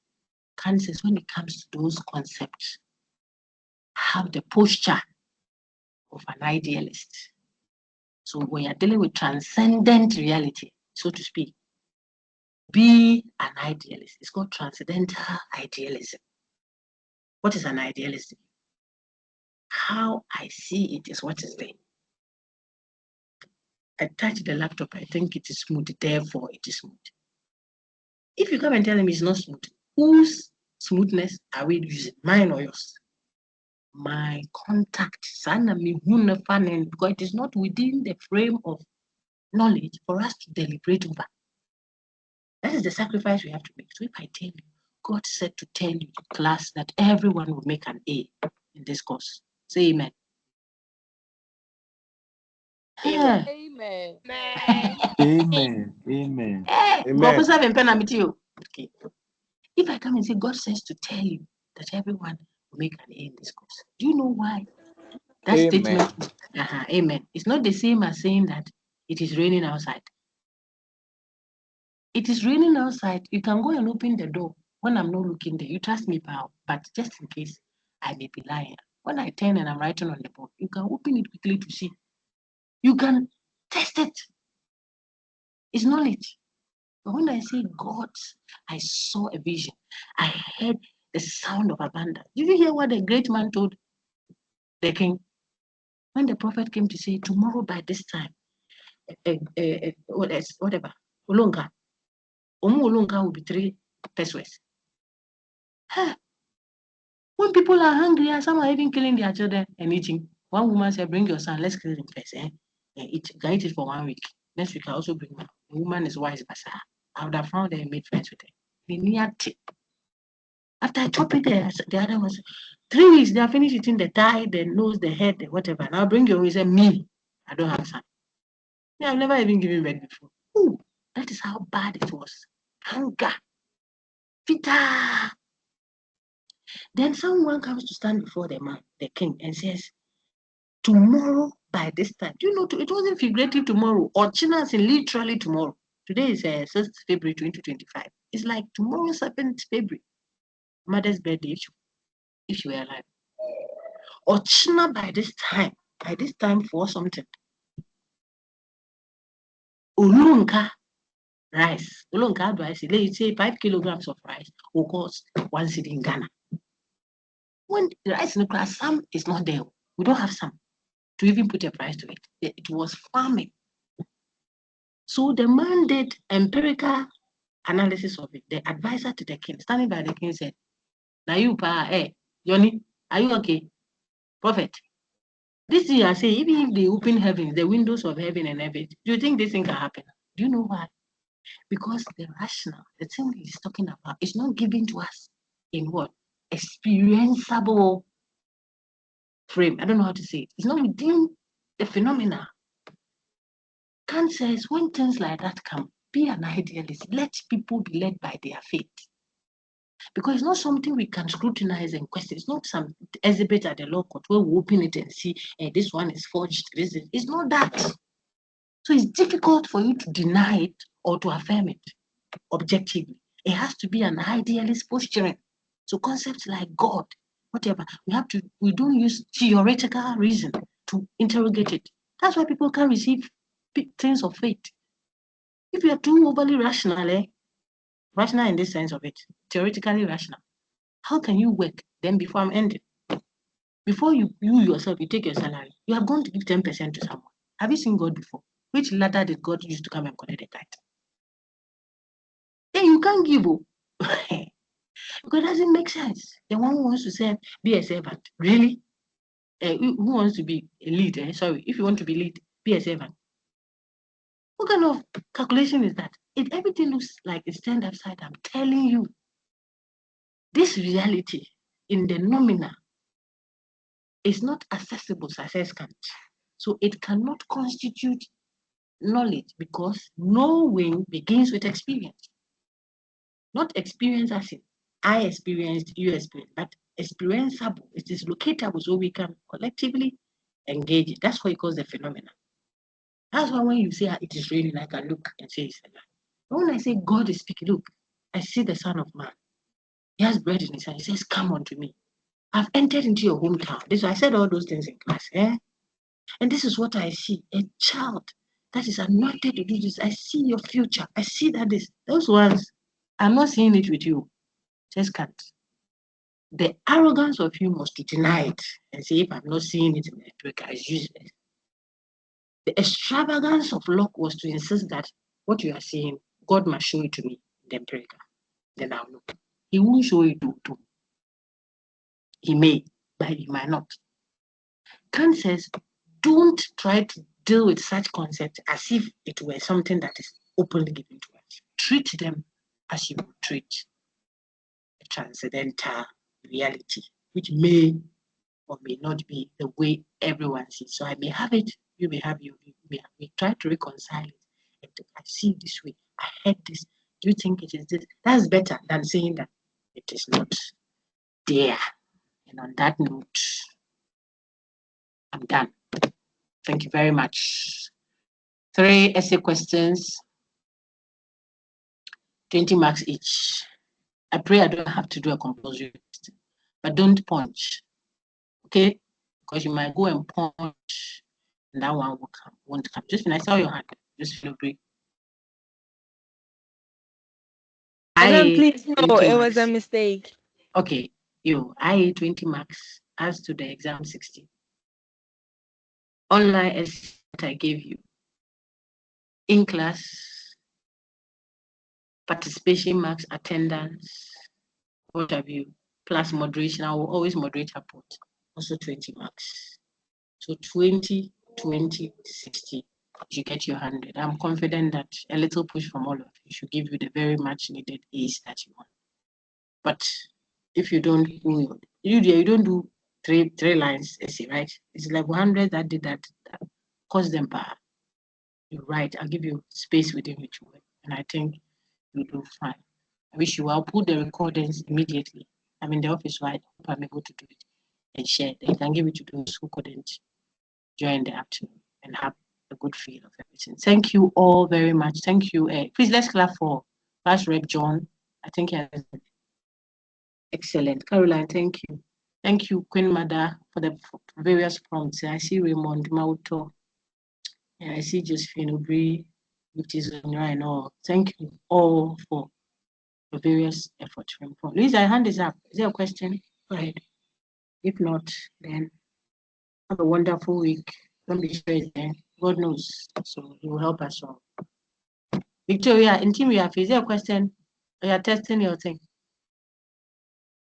Kant says when it comes to those concepts, have the posture of an idealist. So when you're dealing with transcendent reality, so to speak, be an idealist. It's called transcendental idealism. What is an idealism? How I see it is what is there. I touch the laptop, I think it is smooth, therefore it is smooth. If you come and tell me it's not smooth, whose smoothness are we using? Mine or yours? My contact, because it is not within the frame of knowledge for us to deliberate over. That is the sacrifice we have to make. So if I tell you, God said to tell you, class, that everyone will make an A in this course, say amen. Amen. Amen. Amen. Amen. Okay. If I come and say, God says to tell you that everyone will make an A in this course, do you know why that Amen. statement, amen, it's not the same as saying that it is raining outside. It is raining outside. You can go and open the door when I'm not looking there. You trust me, pal. But just in case I may be lying, when I turn and I'm writing on the board, you can open it quickly to see. You can test it. It's knowledge. But when I say God, I saw a vision. I heard the sound of abundance. Did you hear what the great man told the king? When the prophet came to say, tomorrow by this time, whatever, Olonga will be 3 pesos. When people are hungry, and some are even killing their children and eating. One woman said, bring your son, let's kill him first. And can eat it for 1 week. Next week, I also bring one. The woman is wise, but I would have found her and made friends with her. After I chop it, the other was 3 weeks, they are finished eating the thigh, the nose, the head, the whatever. Now bring your own. He said, me, I don't have son. Yeah, I've never even given birth before. Ooh, that is how bad it was. Hunger. Vita. Then someone comes to stand before the man, the king, and says, tomorrow by this time. Do you know, it wasn't figurative tomorrow, or China's literally tomorrow. Today is 6th February 2025. It's like tomorrow, 7th February, mother's birthday, if you were alive. Or China by this time for something. Ulunka rice. Ulunka rice, let's say 5 kilograms of rice will cost 1 cedi in Ghana. When the rice in the class, some is not there. We don't have some to even put a price to it. It was farming. So the man did empirical analysis of it. The advisor to the king, standing by the king, said, now you, Johnny, are you okay? Prophet, this thing you are saying, even if they open heaven, the windows of heaven and everything, do you think this thing can happen? Do you know why? Because the rational, the thing he's talking about, is not given to us in what? Experienceable frame. I don't know how to say it. It's not within the phenomena. Kant says when things like that come, be an idealist. Let people be led by their faith. Because it's not something we can scrutinize and question. It's not some exhibit at the law court where we open it and see this one is forged. It's not that. So it's difficult for you to deny it or to affirm it objectively. It has to be an idealist posturing. So concepts like God, whatever, we don't use theoretical reason to interrogate it. That's why people can receive things of faith. If you are too overly rational, Rational in this sense of it, theoretically rational. How can you work? Then before I'm ending, before you yourself, you take your salary, you are going to give 10% to someone. Have you seen God before? Which ladder did God use to come and collect the tithe? Then you can't give up. Because it doesn't make sense. The one who wants to serve, be a servant. Really? Who wants to be a lead? Sorry, if you want to be lead, be a servant. What kind of calculation is that? Everything looks like it's turned upside down. I'm telling you, this reality in the nominal is not accessible to assess Kant. So it cannot constitute knowledge because knowing begins with experience. Not experience as in I experienced, you experienced, but experienceable. It is locatable so we can collectively engage it. That's what he calls the phenomenon. That's why when you say it is raining, I can look and say it's a lie. But when I say God is speaking, look, I see the Son of Man. He has bread in his hand. He says, come unto me. I've entered into your hometown. This I said all those things in class. And this is what I see. A child that is anointed to do this. I see your future. I see that those ones, I'm not seeing it with you. Just can't. The arrogance of you must to deny it and say, if I'm not seeing it in the network, it's useless. The extravagance of Locke was to insist that what you are seeing, God must show it to me in the empirical. Then I'll know. He won't show it to. He may, but he might not. Kant says, don't try to deal with such concepts as if it were something that is openly given to us. Treat them as you would treat a transcendental reality, which may or may not be the way everyone sees. So I may have it, you may have you may have. We try to reconcile it. And I see it this way. I heard this. Do you think it is this? That's better than saying that it is not there. And on that note, I'm done. Thank you very much. 3 essay questions, 20 marks each. I pray I don't have to do a compulsory question, but don't punch, okay? Because you might go and punch, and that one won't come. Just when I saw your hand, just feel free. Please, no, it was a mistake. Okay, I 20 marks as to the exam 60. Online essay that I gave you. In class, participation marks, attendance, what have you, plus moderation. I will always moderate report, also 20 marks. So 20, 20, 60, you get your 100. I'm confident that a little push from all of you should give you the very much needed A's that you want. But if you don't, you don't do three lines essay, right? It's like 100 that did that cost them power. You're right. I'll give you space within which you work, and I think you do fine. I wish you. I'll put the recordings immediately. I'm in the office, so I hope I'm able to do it and share. I can give it to those who couldn't join the afternoon and have a good feel of everything. Thank you all very much. Thank you. Please let's clap for Class Rep John. I think he has excellent. Caroline, thank you. Thank you, Queen Mother, for the various prompts. I see Raymond Mauto. And I see Josephine Obri, which is on and all. Thank you all for the various efforts. Lisa, your hand is up. Is there a question? Go ahead. If not, then have a wonderful week. Don't be sure then. God knows. So he will help us all. Victoria, in team, is there a question? You are testing your thing.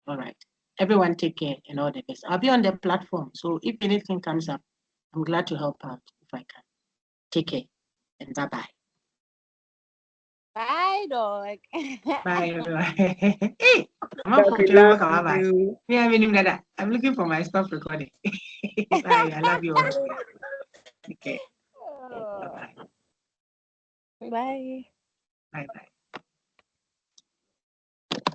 All right. Everyone take care and all the best. I'll be on the platform. So if anything comes up, I'm glad to help out if I can. Take care and bye-bye. Bye, dog. Bye, everyone. Hey, I'm looking for my stuff recording. Bye. I love you all. Okay. Bye-bye. Bye. Bye-bye.